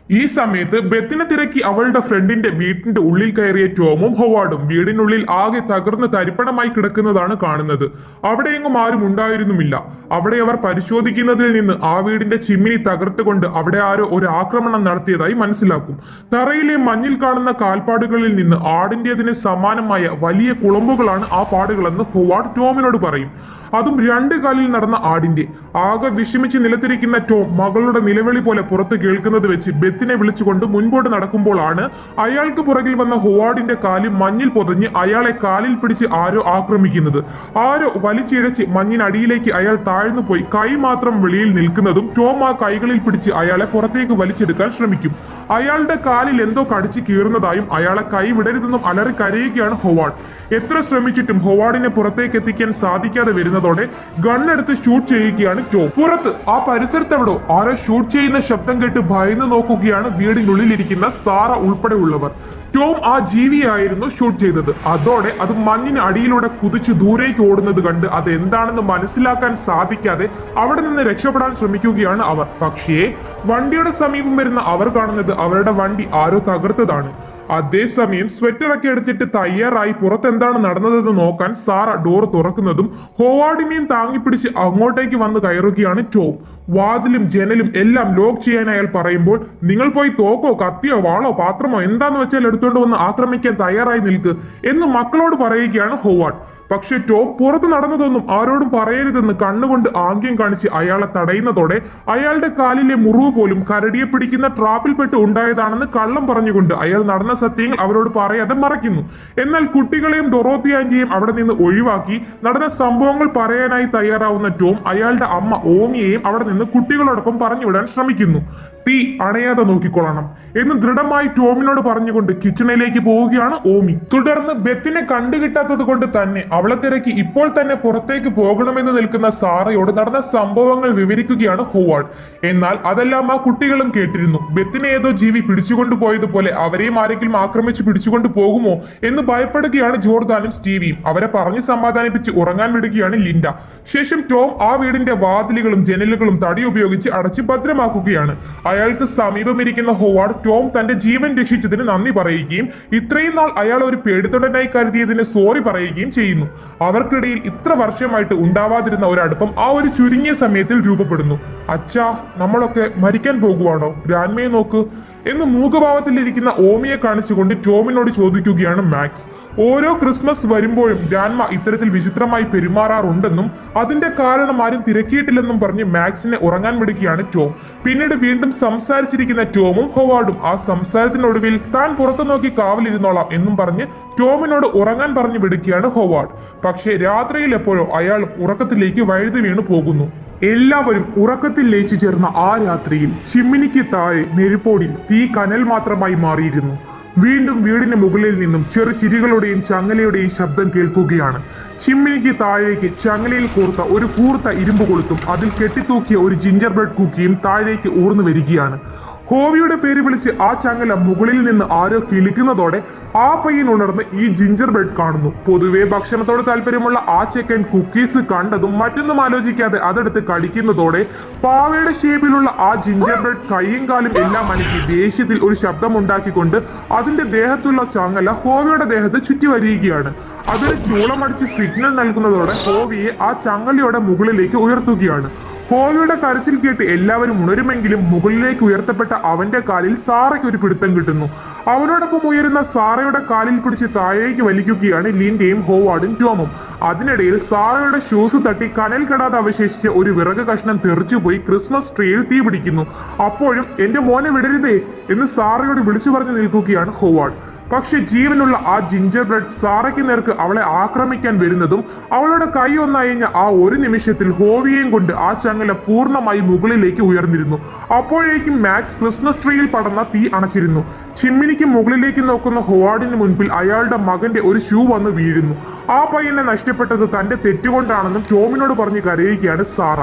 ഈ സമയത്ത് ബെത്തിനെ തിരക്കി അവളുടെ ഫ്രണ്ടിന്റെ വീട്ടിന്റെ ഉള്ളിൽ കയറിയ ടോമും ഹൊവാർഡും വീടിനുള്ളിൽ ആകെ തകർന്ന് തരിപ്പണമായി കിടക്കുന്നതാണ് കാണുന്നത്. അവിടെയെങ്ങും ആരും ഉണ്ടായിരുന്നുമില്ല. അവിടെ അവർ പരിശോധിക്കുന്നതിൽ നിന്ന് ആ വീടിന്റെ ചിമ്മിനി തകർത്തുകൊണ്ട് അവിടെ ആരോ ഒരു ആക്രമണം നടത്തിയതായി മനസ്സിലാക്കും. തറയിലെ മഞ്ഞിൽ കാണുന്ന കാൽപ്പാടുകളിൽ നിന്ന് ആടിന്റേതിന് സമാനമായ വലിയ കുളമ്പുകളാണ് ആ പാടുകളെന്ന് ഹൊവാർഡ് ടോമിനോട് പറയും. അതും രണ്ട് കാലിൽ നടന്ന ആടിന്റെ. ആകെ വിഷമിച്ച് നിലത്തിരിക്കുന്ന ടോം മകളുടെ നിലവിളി പോലെ പുറത്ത് കേൾക്കുന്നത് വെച്ച് ബെത്തിനെ വിളിച്ചുകൊണ്ട് മുൻപോട്ട് നടക്കുമ്പോഴാണ് അയാൾക്ക് പുറകിൽ വന്ന ഹൊവാർഡിന്റെ കാലിൽ മഞ്ഞിൽ പൊതഞ്ഞ് അയാളെ കാലിൽ പിടിച്ച് ആരോ ആക്രമിക്കുന്നത്. ആരോ വലിച്ചിഴച്ച് മഞ്ഞിനടിയിലേക്ക് അയാൾ താഴ്ന്നു പോയി കൈ മാത്രം വെളിയിൽ നിൽക്കുന്നതും ടോം ആ കൈകളിൽ പിടിച്ച് അയാളെ പുറത്തേക്ക് വലിച്ചെടുക്കാൻ ശ്രമിക്കും. അയാളുടെ കാലിൽ എന്തോ കടിച്ചു കീറുന്നതായും അയാളെ കൈ വിടരുതെന്നും അലറി കരയുകയാണ് ഹൊവാർഡ്. എത്ര ശ്രമിച്ചിട്ടും ഹൊവാർഡിനെ പുറത്തേക്ക് എത്തിക്കാൻ സാധിക്കാതെ വരുന്നതോടെ ഗണ്ണെടുത്ത് ഷൂട്ട് ചെയ്യുകയാണ് ടോം. പുറത്ത് ആ പരിസരത്തെവിടോ ആരോ ഷൂട്ട് ചെയ്യുന്ന ശബ്ദം കേട്ട് ഭയന്ന് നോക്കുകയാണ് വീടിനുള്ളിലിരിക്കുന്ന സാറ ഉൾപ്പെടെ ഉള്ളവർ. ടോം ആ ജീവിയായിരുന്നു ഷൂട്ട് ചെയ്തത്. അതോടെ അത് മഞ്ഞിന് അടിയിലൂടെ കുതിച്ചു ദൂരേക്ക് ഓടുന്നത് കണ്ട് അത് എന്താണെന്ന് മനസ്സിലാക്കാൻ സാധിക്കാതെ അവിടെ നിന്ന് രക്ഷപ്പെടാൻ ശ്രമിക്കുകയാണ് അവർ. പക്ഷേ വണ്ടിയുടെ സമീപം വരുന്ന അവർ കാണുന്നത് അവരുടെ വണ്ടി ആരോ തകർത്തതാണ്. അതേസമയം സ്വെറ്ററൊക്കെ എടുത്തിട്ട് തയ്യാറായി പുറത്തെന്താണ് നടന്നതെന്ന് നോക്കാൻ സാറ ഡോർ തുറക്കുന്നതും ഹൊവാർഡിനെയും താങ്ങിപ്പിടിച്ച് അങ്ങോട്ടേക്ക് വന്ന് കയറുകയാണ് ടോം. വാതിലും ജനലും എല്ലാം ലോക്ക് ചെയ്യാൻ അയാൾ പറയുമ്പോൾ നിങ്ങൾ പോയി തോക്കോ കത്തിയോ വാളോ പാത്രമോ എന്താന്ന് വെച്ചാൽ എടുത്തുകൊണ്ട് വന്ന് ആക്രമിക്കാൻ തയ്യാറായി നിൽക്ക് എന്ന് മക്കളോട് പറയുകയാണ് ഹൊവാർഡ്. പക്ഷെ ടോം പുറത്ത് നടന്നതൊന്നും ആരോടും പറയരുതെന്ന് കണ്ണുകൊണ്ട് ആംഗ്യം കാണിച്ച് അയാളെ തടയുന്നതോടെ അയാളുടെ കാലിലെ മുറിവ് പോലും കരടിയെ പിടിക്കുന്ന ട്രാപ്പിൽപ്പെട്ട് ഉണ്ടായതാണെന്ന് കള്ളം പറഞ്ഞുകൊണ്ട് അയാൾ നടന്ന സത്യങ്ങൾ അവരോട് പറയാതെ മറയ്ക്കുന്നു. എന്നാൽ കുട്ടികളെയും ഡൊറോത്തി ആന്റിയെയും അവിടെ നിന്ന് ഒഴിവാക്കി നടന്ന സംഭവങ്ങൾ പറയാനായി തയ്യാറാവുന്ന ടോം അയാളുടെ അമ്മ ഓമിയെയും അവിടെ നിന്ന് കുട്ടികളോടൊപ്പം പറഞ്ഞുവിടാൻ ശ്രമിക്കുന്നു. തീ അണയാതെ നോക്കിക്കൊള്ളണം എന്ന് ദൃഢമായി ടോമിനോട് പറഞ്ഞുകൊണ്ട് കിച്ചണിലേക്ക് പോവുകയാണ് ഓമി. തുടർന്ന് ബെത്തിനെ കണ്ടുകിട്ടാത്തത് കൊണ്ട് തന്നെ അവളെ തിരക്കി ഇപ്പോൾ തന്നെ പുറത്തേക്ക് പോകണമെന്ന് നിൽക്കുന്ന സാറയോട് നടന്ന സംഭവങ്ങൾ വിവരിക്കുകയാണ് ഹൊവാർഡ്. എന്നാൽ അതെല്ലാം ആ കുട്ടികളും കേട്ടിരുന്നു. ബെത്തിനെ ഏതോ ജീവി പിടിച്ചുകൊണ്ടു പോയതുപോലെ അവരെയും ആരെങ്കിലും ആക്രമിച്ച് പിടിച്ചുകൊണ്ടു പോകുമോ എന്ന് ഭയപ്പെടുകയാണ് ജോർദാനും സ്റ്റീവിയും. അവരെ പറഞ്ഞ് സമാധാനിപ്പിച്ച് ഉറങ്ങാൻ വിടുകയാണ് ലിൻഡ. ശേഷം ടോം ആ വീടിന്റെ വാതിലുകളും ജനലുകളും തടി ഉപയോഗിച്ച് അടച്ച് ഭദ്രമാക്കുകയാണ്. അയാൾക്ക് സമീപമിരിക്കുന്ന ഹൊവാർഡ് ടോം തന്റെ ജീവൻ രക്ഷിച്ചതിന് നന്ദി പറയുകയും ഇത്രയും നാൾ അയാൾ ഒരു പേടിത്തൊണ്ടനായി കരുതിയതിന് സോറി പറയുകയും ചെയ്യുന്നു. അവർക്കിടയിൽ ഇത്ര വർഷമായിട്ട് ഉണ്ടാവാതിരുന്ന ഒരു അടുപ്പം ആ ഒരു ചുരുങ്ങിയ സമയത്തിൽ രൂപപ്പെടുന്നു. അച്ഛാ, നമ്മളൊക്കെ മരിക്കാൻ പോകുവാണോ? ഗ്രാൻഡ്മയെ നോക്ക് എന്ന് മൂകഭാവത്തിലിരിക്കുന്ന ഓമിയെ കാണിച്ചുകൊണ്ട് ടോമിനോട് ചോദിക്കുകയാണ് മാക്സ്. ഓരോ ക്രിസ്മസ് വരുമ്പോഴും ഗ്രാൻഡ്മ ഇത്തരത്തിൽ വിചിത്രമായി പെരുമാറാറുണ്ടെന്നും അതിന്റെ കാരണം ആരും തിരക്കിയിട്ടില്ലെന്നും പറഞ്ഞ് മാക്സിനെ ഉറങ്ങാൻ വിടുകയാണ് ടോം. പിന്നീട് വീണ്ടും സംസാരിച്ചിരിക്കുന്ന ടോമും ഹൊവാർഡും ആ സംസാരത്തിനൊടുവിൽ താൻ പുറത്തു നോക്കി കാവലിരുന്നോളാം എന്നും പറഞ്ഞ് ടോമിനോട് ഉറങ്ങാൻ പറഞ്ഞു വിടുകയാണ് ഹൊവാർഡ്. പക്ഷേ രാത്രിയിൽ എപ്പോഴോ അയാൾ ഉറക്കത്തിലേക്ക് വഴുതി വീണു പോകുന്നു. എല്ലാവരും ഉറക്കത്തിൽ ലയിച്ചു ചേർന്ന ആ രാത്രിയിൽ ചിമ്മിനിക്ക് താഴെ നെരുപ്പോടിൽ തീ കനൽ മാത്രമായി മാറിയിരുന്നു. വീണ്ടും വീടിന് മുകളിൽ നിന്നും ചെറു ചിരികളുടെയും ചങ്ങലയുടെയും ശബ്ദം കേൾക്കുകയാണ്. ചിമ്മിനിക്ക് താഴേക്ക് ചങ്ങലയിൽ കോർത്ത ഒരു കൂർത്ത ഇരുമ്പ് കൊളുത്തും അതിൽ കെട്ടിത്തൂക്കിയ ഒരു ജിഞ്ചർ ബ്രെഡ് കുക്കിയും താഴേക്ക് ഊർന്നു വരികയാണ്. ഹോവിയുടെ പേര് വിളിച്ച് ആ ചങ്ങല മുകളിൽ നിന്ന് ആരോ കിളിക്കുന്നതോടെ ആ പയ്യൻ ഉണർന്ന് ഈ ജിഞ്ചർ ബ്രെഡ് കാണുന്നു. പൊതുവെ ഭക്ഷണത്തോട് താല്പര്യമുള്ള ആ ചെക്കൻ കുക്കീസ് കണ്ടതും മറ്റൊന്നും ആലോചിക്കാതെ അതെടുത്ത് കടിക്കുന്നതോടെ പാവയുടെ ഷേപ്പിലുള്ള ആ ജിഞ്ചർ ബ്രെഡ് കൈയും കാലും എല്ലാം അനക്കി ദേഷ്യത്തിൽ ഒരു ശബ്ദം ഉണ്ടാക്കിക്കൊണ്ട് അതിന്റെ ദേഹത്തുള്ള ചങ്ങല ഹോവിയുടെ ദേഹത്ത് ചുറ്റി വരികയാണ്. അതൊരു ചൂളമടിച്ച് സിഗ്നൽ നൽകുന്നതോടെ ഹോവിയെ ആ ചങ്ങലയുടെ മുകളിലേക്ക് ഉയർത്തുകയാണ്. ഹോവിയുടെ കരച്ചിൽ കേട്ട് എല്ലാവരും ഉണരുമെങ്കിലും മുകളിലേക്ക് ഉയർത്തപ്പെട്ട അവന്റെ കാലിൽ സാറയ്ക്ക് ഒരു പിടുത്തം കിട്ടുന്നു. അവനോടൊപ്പം ഉയരുന്ന സാറയുടെ കാലിൽ പിടിച്ച് താഴേക്ക് വലിക്കുകയാണ് ലിൻഡയും ഹോവാർഡും ടോമും. അതിനിടയിൽ സാറയുടെ ഷൂസ് തട്ടി കനൽ കെടാതെ അവശേഷിച്ച ഒരു വിറക് കഷ്ണം തെറിച്ചുപോയി ക്രിസ്മസ് ട്രീയിൽ തീ പിടിക്കുന്നു. അപ്പോഴും എന്റെ മോനെ വിടരുതേ എന്ന് സാറയോട് വിളിച്ചു പറഞ്ഞു നിൽക്കുകയാണ് ഹോവാർഡ്. പക്ഷെ ജീവനുള്ള ആ ജിഞ്ചർ ബ്രെഡ് സാറയ്ക്ക് നേർക്ക് അവളെ ആക്രമിക്കാൻ വരുന്നതും അവളുടെ കൈ ഒന്നയഞ്ഞ ആ ഒരു നിമിഷത്തിൽ ഹോവിയെയും കൊണ്ട് ആ ചങ്ങല പൂർണ്ണമായി മുകളിലേക്ക് ഉയർന്നിരുന്നു. അപ്പോഴേക്കും മാക്സ് ക്രിസ്മസ് ട്രീയിൽ പടർന്ന തീ അണച്ചിരുന്നു. ചിമ്മിനിക്ക് മുകളിലേക്ക് നോക്കുന്ന ഹൊവാർഡിന് മുൻപിൽ അയാളുടെ മകന്റെ ഒരു ഷൂ വന്ന് വീഴുന്നു. ആ പയ്യനെ നഷ്ടപ്പെട്ടത് തന്റെ തെറ്റുകൊണ്ടാണെന്നും ടോമിനോട് പറഞ്ഞ് കരയുകയാണ് സാറ.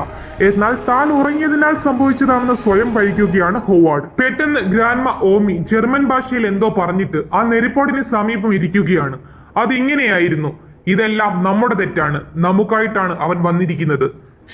എന്നാൽ താൻ ഉറങ്ങിയതിനാൽ സംഭവിച്ചതാണെന്ന് സ്വയം പഴിക്കുകയാണ് ഹൊവാർഡ്. പെട്ടെന്ന് ഗ്രാൻഡ്മ ഓമി ജർമ്മൻ ഭാഷയിൽ എന്തോ പറഞ്ഞിട്ട് ആ നെരിപ്പോടിന് സമീപം ഇരിക്കുകയാണ്. അതിങ്ങനെയായിരുന്നു: ഇതെല്ലാം നമ്മുടെ തെറ്റാണ്, നമുക്കായിട്ടാണ് അവൻ വന്നിരിക്കുന്നത്.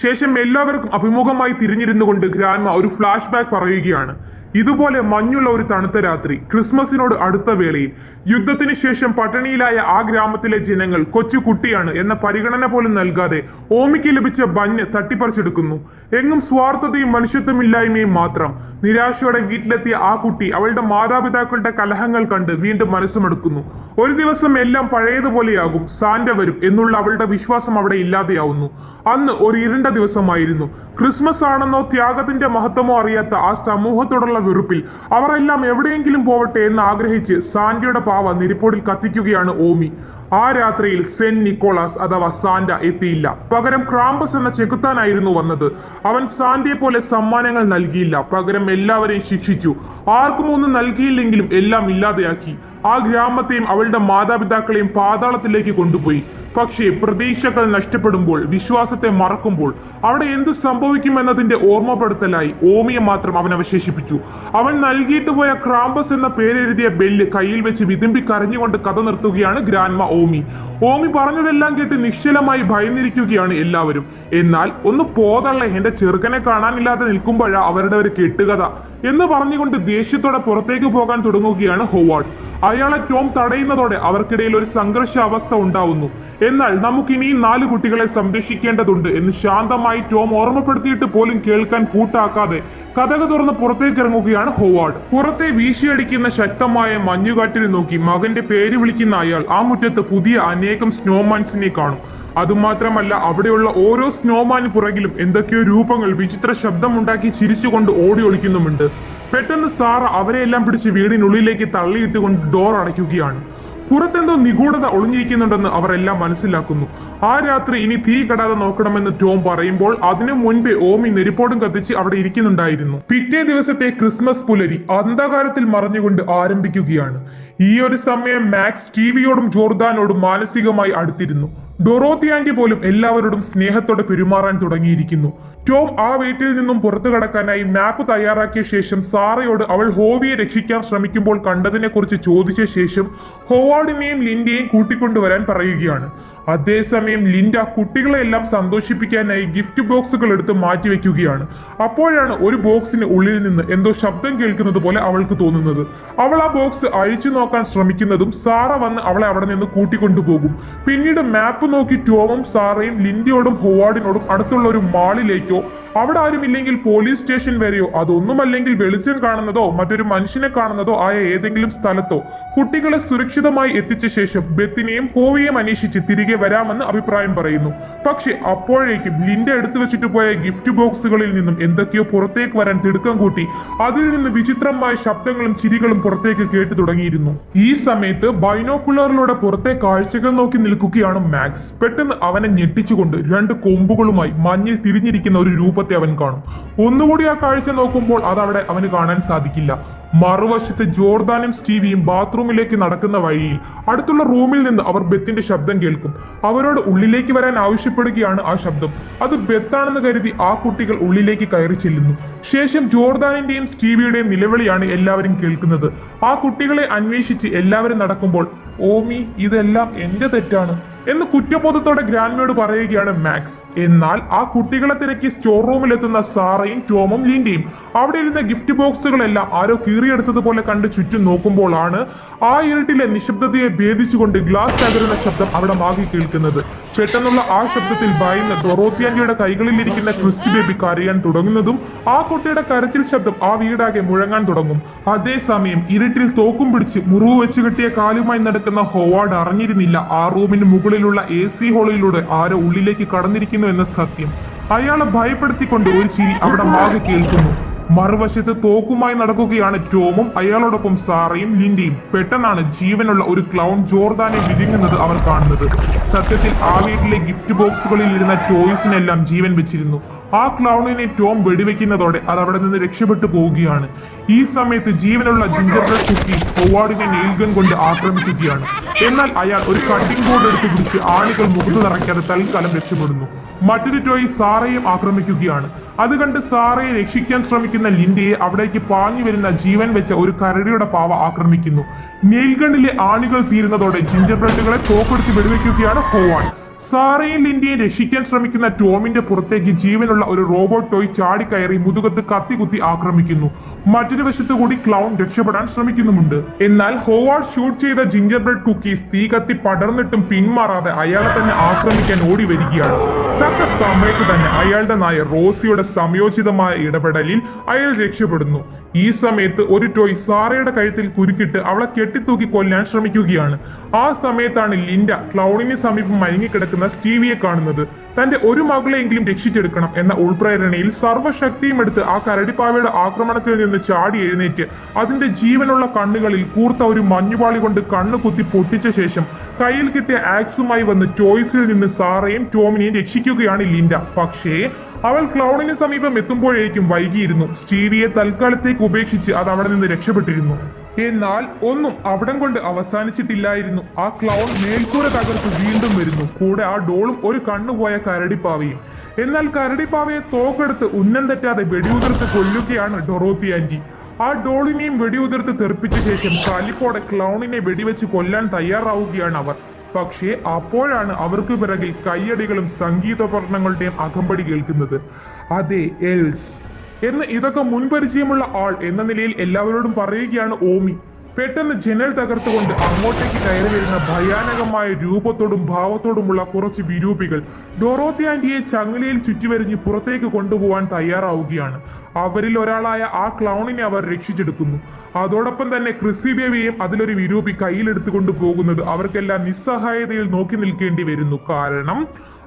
ശേഷം എല്ലാവർക്കും അഭിമുഖമായി തിരിഞ്ഞിരുന്നു കൊണ്ട് ഗ്രാൻഡ്മ ഒരു ഫ്ലാഷ് ബാക്ക് പറയുകയാണ്. ഇതുപോലെ മഞ്ഞുള്ള ഒരു തണുത്ത രാത്രി, ക്രിസ്മസിനോട് അടുത്ത വേളയിൽ യുദ്ധത്തിന് ശേഷം പട്ടിണിയിലായ ആ ഗ്രാമത്തിലെ ജനങ്ങൾ കൊച്ചു കുട്ടിയാണ് എന്ന പരിഗണന പോലും നൽകാതെ ഓമിക്ക് ലഭിച്ച ബന്ന് തട്ടിപ്പറിച്ചെടുക്കുന്നു. എങ്ങും സ്വാർത്ഥതയും മനുഷ്യത്വമില്ലായ്മയും മാത്രം. നിരാശയോടെ വീട്ടിലെത്തിയ ആ കുട്ടി അവളുടെ മാതാപിതാക്കളുടെ കലഹങ്ങൾ കണ്ട് വീണ്ടും മനസ്സുമെടുക്കുന്നു. ഒരു ദിവസം എല്ലാം പഴയതുപോലെയാകും, സാന്റ വരും എന്നുള്ള അവളുടെ വിശ്വാസം അവിടെ ഇല്ലാതെയാവുന്നു. അന്ന് ഒരു ഇരുണ്ട ദിവസമായിരുന്നു. ക്രിസ്മസ് ആണെന്നോ ത്യാഗത്തിന്റെ മഹത്വമോ അറിയാത്ത ആ സമൂഹത്തോടുള്ള വെറുപ്പിൽ അവരെല്ലാം എവിടെയെങ്കിലും പോവട്ടെ എന്ന് ആഗ്രഹിച്ച് സാന്റയുടെ പാവ നിരിപ്പോടിൽ കത്തിക്കുകയാണ് ഓമി. ആ രാത്രിയിൽ സെന്റ് നിക്കോളാസ് അഥവാ സാന്റ എത്തിയില്ല. പകരം ക്രാമ്പസ് എന്ന ചെകുത്താനായിരുന്നു വന്നത്. അവൻ സാന്റയെ പോലെ സമ്മാനങ്ങൾ നൽകിയില്ല, പകരം എല്ലാവരെയും ശിക്ഷിച്ചു. ആർക്കും ഒന്നും നൽകിയില്ലെങ്കിലും എല്ലാം ഇല്ലാതെയാക്കി. ആ ഗ്രാമത്തെയും അവളുടെ മാതാപിതാക്കളെയും പാതാളത്തിലേക്ക് കൊണ്ടുപോയി. പക്ഷേ പ്രതീക്ഷകൾ നഷ്ടപ്പെടുമ്പോൾ, വിശ്വാസത്തെ മറക്കുമ്പോൾ അവിടെ എന്ത് സംഭവിക്കുമെന്നതിന്റെ ഓർമ്മപ്പെടുത്തലായി ഓമിയെ മാത്രം അവൻ അവശേഷിപ്പിച്ചു. അവൻ നൽകിയിട്ട് പോയ ക്രാമ്പസ് എന്ന പേരെഴുതിയ ബെല്ല് കയ്യിൽ വെച്ച് വിതുമ്പി കരഞ്ഞുകൊണ്ട് കഥ നിർത്തുകയാണ് ഗ്രാൻഡ്മ ഓമി. ഓമി പറഞ്ഞതെല്ലാം കേട്ട് നിശ്ചലമായി ഭയന്നിരിക്കുകയാണ് എല്ലാവരും. എന്നാൽ ഒന്ന് പോതള്ളേ, എന്റെ ചെറുക്കനെ കാണാനില്ലാതെ നിൽക്കുമ്പോഴാ അവരുടെ ഒരു കെട്ടുകഥ എന്ന് പറഞ്ഞുകൊണ്ട് ദേഷ്യത്തോടെ പുറത്തേക്ക് പോകാൻ തുടങ്ങുകയാണ് ഹോവാർഡ്. അയാളെ ടോം തടയുന്നതോടെ അവർക്കിടയിൽ ഒരു സംഘർഷാവസ്ഥ ഉണ്ടാവുന്നു. എന്നാൽ നമുക്കിനി 4 കുട്ടികളെ സംരക്ഷിക്കേണ്ടതുണ്ട് എന്ന് ശാന്തമായി ടോം ഓർമ്മപ്പെടുത്തിയിട്ട് പോലും കേൾക്കാൻ കൂട്ടാക്കാതെ കഥക തുറന്ന് പുറത്തേക്ക് ഇറങ്ങുകയാണ് ഹോവാർഡ്. പുറത്തെ വീശിയടിക്കുന്ന ശക്തമായ മഞ്ഞുകാറ്റിൽ നോക്കി മകന്റെ പേര് വിളിക്കുന്ന അയാൾ ആ മുറ്റത്ത് പുതിയ അനേകം സ്നോമാൻസിനെ കാണും. അതുമാത്രമല്ല, അവിടെയുള്ള ഓരോ സ്നോമാന് പുറകിലും എന്തൊക്കെയോ രൂപങ്ങൾ വിചിത്ര ശബ്ദമുണ്ടാക്കി ചിരിച്ചുകൊണ്ട് ഓടി ഒളിക്കുന്നുമുണ്ട്. പെട്ടെന്ന് സാറ അവരെയെല്ലാം പിടിച്ച് വീടിനുള്ളിലേക്ക് തള്ളിയിട്ടുകൊണ്ട് ഡോർ അടയ്ക്കുകയാണ്. പുറത്തെന്തോ നിഗൂഢത ഒളിഞ്ഞിരിക്കുന്നുണ്ടെന്ന് അവർ എല്ലാം മനസ്സിലാക്കുന്നു. ആ രാത്രി ഇനി തീ കെടാതെ നോക്കണമെന്ന് ടോം പറയുമ്പോൾ അതിനു മുൻപേ ഓമി നെരിപ്പോടും കത്തിച്ച് അവിടെ ഇരിക്കുന്നുണ്ടായിരുന്നു. പിറ്റേ ദിവസത്തെ ക്രിസ്മസ് പുലരി അന്ധകാരത്തിൽ മറഞ്ഞുകൊണ്ട് ആരംഭിക്കുകയാണ്. ഈ ഒരു സമയം മാക്സ് ടിവിയോടും ജോർദാനോടും മാനസികമായി അടുത്തിരുന്നു. ഡൊറോത്തി ആന്റി പോലും എല്ലാവരോടും സ്നേഹത്തോടെ പെരുമാറാൻ തുടങ്ങിയിരിക്കുന്നു. ടോം ആ വീട്ടിൽ നിന്നും പുറത്തു കടക്കാനായി മാപ്പ് തയ്യാറാക്കിയ ശേഷം സാറയോട് അവൾ ഹോവിയെ രക്ഷിക്കാൻ ശ്രമിക്കുമ്പോൾ കണ്ടതിനെ കുറിച്ച് ചോദിച്ച ശേഷം ഹോവാർഡിനെയും ലിൻഡയെയും കൂട്ടിക്കൊണ്ടുവരാൻ പറയുകയാണ്. അതേസമയം ലിൻഡ കുട്ടികളെല്ലാം സന്തോഷിപ്പിക്കാനായി ഗിഫ്റ്റ് ബോക്സുകൾ എടുത്ത് മാറ്റിവെക്കുകയാണ്. അപ്പോഴാണ് ഒരു ബോക്സിന് ഉള്ളിൽ നിന്ന് എന്തോ ശബ്ദം കേൾക്കുന്നത് പോലെ അവൾക്ക് തോന്നുന്നത്. അവൾ ആ ബോക്സ് അഴിച്ചു നോക്കാൻ ശ്രമിക്കുന്നതും സാറ വന്ന് അവളെ അവിടെ നിന്ന് കൂട്ടിക്കൊണ്ടുപോകും. പിന്നീട് മാപ്പ് നോക്കി ടോമും സാറയും ലിൻഡയോടും ഹോവാർഡിനോടും അടുത്തുള്ള ഒരു മാളിലേക്കോ, അവിടെ ആരുമില്ലെങ്കിൽ പോലീസ് സ്റ്റേഷൻ വരെയോ, അതൊന്നുമല്ലെങ്കിൽ വെളിച്ചം കാണുന്നതോ മറ്റൊരു മനുഷ്യനെ കാണുന്നതോ ആയ ഏതെങ്കിലും സ്ഥലത്തോ കുട്ടികളെ സുരക്ഷിതമായി എത്തിച്ച ശേഷം ബെത്തിനെയും ഹോവിയെയും അന്വേഷിച്ച് തിരികെ വരാമെന്ന് അഭിപ്രായം പറയുന്നു. പക്ഷെ അപ്പോഴേക്കും ലിൻഡ എടുത്തു വെച്ചിട്ട് പോയ ഗിഫ്റ്റ് ബോക്സുകളിൽ നിന്നും എന്തൊക്കെയോ പുറത്തേക്ക് വരാൻ തിടുക്കം കൂട്ടി അതിൽ നിന്ന് വിചിത്രമായ ശബ്ദങ്ങളും ചിരികളും പുറത്തേക്ക് കേട്ടു തുടങ്ങിയിരുന്നു. ഈ സമയത്ത് ബൈനോക്കുലറിലൂടെ പുറത്തെ കാഴ്ചകൾ നോക്കി നിൽക്കുകയാണ് മാക്സ്. പെട്ടെന്ന് അവനെ ഞെട്ടിച്ചുകൊണ്ട് 2 കൊമ്പുകളുമായി മഞ്ഞിൽ തിരിഞ്ഞിരിക്കുന്ന ഒരു രൂപത്തെ അവൻ കാണും. ഒന്നുകൂടി ആ കാഴ്ച നോക്കുമ്പോൾ അതവിടെ അവന് കാണാൻ സാധിക്കില്ല. മറുവശത്ത് ജോർദാനും സ്റ്റീവിയും ബാത്റൂമിലേക്ക് നടക്കുന്ന വഴിയിൽ അടുത്തുള്ള റൂമിൽ നിന്ന് അവർ ബെത്തിന്റെ ശബ്ദം കേൾക്കും. അവരോട് ഉള്ളിലേക്ക് വരാൻ ആവശ്യപ്പെടുകയാണ് ആ ശബ്ദം. അത് ബെത്താണെന്ന് കരുതി ആ കുട്ടികൾ ഉള്ളിലേക്ക് കയറി ചെല്ലുന്നു. ശേഷം ജോർദാനിന്റെയും സ്റ്റീവിയുടെയും നിലവിളിയാണ് എല്ലാവരും കേൾക്കുന്നത്. ആ കുട്ടികളെ അന്വേഷിച്ച് എല്ലാവരും നടക്കുമ്പോൾ ഓമി, ഇതെല്ലാം എന്റെ തെറ്റാണ് എന്ന് കുറ്റബോധത്തോടെ ഗ്രാൻഡ്മയോട് പറയുകയാണ് മാക്സ്. എന്നാൽ ആ കുട്ടികളെ തിരക്കി സ്റ്റോർ റൂമിലെത്തുന്ന സാറയും ടോമും ലിൻഡയും അവിടെ ഇരുന്ന ഗിഫ്റ്റ് ബോക്സുകളെല്ലാം ആരോ കീറിയെടുത്തതുപോലെ കണ്ട് ചുറ്റും നോക്കുമ്പോഴാണ് ആ ഇരുട്ടിലെ നിശബ്ദതയെ ഭേദിച്ചുകൊണ്ട് ഗ്ലാസ് തകരുന്ന ശബ്ദം അവിടെ മാകി കേൾക്കുന്നത്. പെട്ടെന്നുള്ള ആ ശബ്ദത്തിൽ ഭയന്ന് ഡൊറോത്തി ആന്റിയുടെ കൈകളിലിരിക്കുന്ന ക്രിസ്റ്റി ബേബി കരയാൻ തുടങ്ങുന്നതും ആ കുട്ടിയുടെ കരച്ചിൽ ശബ്ദം ആ വീടാകെ മുഴങ്ങാൻ തുടങ്ങും. അതേസമയം ഇരുട്ടിൽ തോക്കും പിടിച്ച് മുറിവ് വെച്ച് കെട്ടിയ കാലുമായി നടക്കുന്ന ഹോവാർഡ് അറിഞ്ഞിരുന്നില്ല ആ റൂമിന് മുകളിലുള്ള AC ഹോളിലൂടെ ആരോ ഉള്ളിലേക്ക് കടന്നിരിക്കുന്നു എന്ന സത്യം. അയാളെ ഭയപ്പെടുത്തിക്കൊണ്ട് ഒരു ചിരി അവിടെ മാകെ കേൾക്കുന്നു. മറുവശത്ത് തോക്കുമായി നടക്കുകയാണ് ടോമും അയാളോടൊപ്പം സാറയും ലിൻഡയും. പെട്ടെന്നാണ് ജീവനുള്ള ഒരു ക്ലൗൺ ജോർദാനെ വിഴുങ്ങുന്നത് അവർ കാണുന്നത്. സത്യത്തിൽ ആ വീട്ടിലെ ഗിഫ്റ്റ് ബോക്സുകളിൽ ഇരുന്ന ടോയ്സിനെല്ലാം ജീവൻ വെച്ചിരുന്നു. ആ ക്ലൗണിനെ ടോം വെടിവെക്കുന്നതോടെ അത് അവിടെ നിന്ന് രക്ഷപ്പെട്ടു പോവുകയാണ്. ഈ സമയത്ത് ജീവനുള്ള ജിഞ്ചർ ബ്രെഡ് കുക്കീസ് ഹോവാർഡിനെ നെയിൽ ഗൺ കൊണ്ട് ആക്രമിക്കുകയാണ്. എന്നാൽ അയാൾ ഒരു കട്ടിംഗ് ബോർഡ് എടുത്ത് പിടിച്ച് ആണികൾ മുഖത്ത് നിറയ്ക്കാതെ തൽക്കാലം രക്ഷപ്പെടുന്നു. മറ്റൊരു ടോയ് സാറയും ആക്രമിക്കുകയാണ്. അത് കണ്ട് സാറയെ രക്ഷിക്കാൻ ശ്രമിക്കുന്ന ലിൻഡയെ അവിടേക്ക് പാഞ്ഞു വരുന്ന ജീവൻ വെച്ച ഒരു കരടിയുടെ പാവ ആക്രമിക്കുന്നു. നെയിൽ ഗണ്ണിലെ ആണികൾ തീരുന്നതോടെ ജിഞ്ചർ ബ്രെഡുകളെ തോക്കെടുത്ത് വെടിവെക്കുകയാണ് ഹോവാർഡ്. സാറയും ലിൻഡിയെയും രക്ഷിക്കാൻ ശ്രമിക്കുന്ന ടോമിന്റെ പുറത്തേക്ക് ജീവനുള്ള ഒരു റോബോട്ട് ടോയ് ചാടിക്കയറി മുതുകത്ത് കത്തികുത്തി ആക്രമിക്കുന്നു. മറ്റൊരു വശത്തു കൂടി ക്ലൗൺ രക്ഷപ്പെടാൻ ശ്രമിക്കുന്നുമുണ്ട്. എന്നാൽ ഹോവാർഡ് ഷൂട്ട് ചെയ്ത ജിഞ്ചർ ബ്രെഡ് കുക്കീസ് തീ കത്തി പടർന്നിട്ടും പിന്മാറാതെ അയാളെ തന്നെ ആക്രമിക്കാൻ ഓടി വരികയാണ്. തക്ക സമയത്ത് തന്നെ അയാളുടെ നായ റോസിയുടെ സംയോജിതമായ ഇടപെടലിൽ അയാൾ രക്ഷപ്പെടുന്നു. ഈ സമയത്ത് ഒരു ടോയ് സാറയുടെ കഴുത്തിൽ കുരുക്കിട്ട് അവളെ കെട്ടിത്തൂക്കി കൊല്ലാൻ ശ്രമിക്കുകയാണ്. ആ സമയത്താണ് ലിൻഡ ക്ലൗണിന് സമീപം മയങ്ങിക്കിടക്കുന്ന സ്റ്റീവിയെ കാണുന്നത്. തന്റെ ഒരു മകളെയെങ്കിലും രക്ഷിച്ചെടുക്കണം എന്ന ഉൾപ്രേരണയിൽ സർവ്വശക്തിയും എടുത്ത് ആ കരടിപ്പാവയുടെ ആക്രമണത്തിൽ നിന്ന് ചാടി എഴുന്നേറ്റ് അതിന്റെ ജീവനുള്ള കണ്ണുകളിൽ കൂർത്ത ഒരു മഞ്ഞുപാളി കൊണ്ട് കണ്ണു കുത്തി പൊട്ടിച്ച ശേഷം കയ്യിൽ കിട്ടിയ ആക്സുമായി വന്ന് ടോയ്സിൽ നിന്ന് സാറയും ടോമിനെയും രക്ഷിക്കുകയാണ് ലിൻഡ. പക്ഷേ അവൾ ക്ലൗണിന് സമീപം എത്തുമ്പോഴേക്കും വൈകിയിരുന്നു. സ്റ്റീവിയെ തൽക്കാലത്തേക്ക് ഉപേക്ഷിച്ച് അത് അവിടെ നിന്ന് രക്ഷപ്പെട്ടിരുന്നു. എന്നാൽ ഒന്നും അവിടം കൊണ്ട് അവസാനിച്ചിട്ടില്ലായിരുന്നു. ആ ക്ലൗൺ മേൽക്കൂര തകർത്ത് വീണ്ടും വരുന്നു. കൂടെ ആ ഡോളും ഒരു കണ്ണുപോയ കരടിപ്പാവയും. എന്നാൽ കരടിപ്പാവയെ തോക്കെടുത്ത് ഉന്നം തെറ്റാതെ വെടിയുതിർത്ത് കൊല്ലുകയാണ് ഡൊറോത്തി ആന്റി. ആ ഡോളിനെയും വെടിയുതിർത്ത് തെറിപ്പിച്ച ശേഷം കലിപ്പോടെ ക്ലൗണിനെ വെടിവെച്ച് കൊല്ലാൻ തയ്യാറാവുകയാണ് അവർ. പക്ഷേ അപ്പോഴാണ് അവർക്ക് പിറകിൽ കയ്യടികളും സംഗീതോപകരണങ്ങളുടെയും അകമ്പടി കേൾക്കുന്നത്. അതെ, എൽസ് എന്ന് ഇതൊക്കെ മുൻപരിചയമുള്ള ആൾ എന്ന നിലയിൽ എല്ലാവരോടും പറയുകയാണ് ഓമി. പെട്ടെന്ന് ജനൽ തകർത്തുകൊണ്ട് അങ്ങോട്ടേക്ക് കയറി വരുന്ന ഭയാനകമായ രൂപത്തോടും ഭാവത്തോടുമുള്ള കുറച്ച് വിരൂപികൾ ഡൊറോത്തി ആന്റിയെ ചങ്ങലയിൽ ചുറ്റിവരിഞ്ഞ് പുറത്തേക്ക് കൊണ്ടുപോകാൻ തയ്യാറാവുകയാണ്. അവരിൽ ഒരാളായ ആ ക്ലൗണിനെ അവർ രക്ഷിച്ചെടുക്കുന്നു. അതോടൊപ്പം തന്നെ ക്രിസി ദേവിയെയും അതിലൊരു വിരൂപി കയ്യിലെടുത്തുകൊണ്ട് പോകുന്നത് അവർക്കെല്ലാം നിസ്സഹായതയിൽ നോക്കി നിൽക്കേണ്ടി വരുന്നു. കാരണം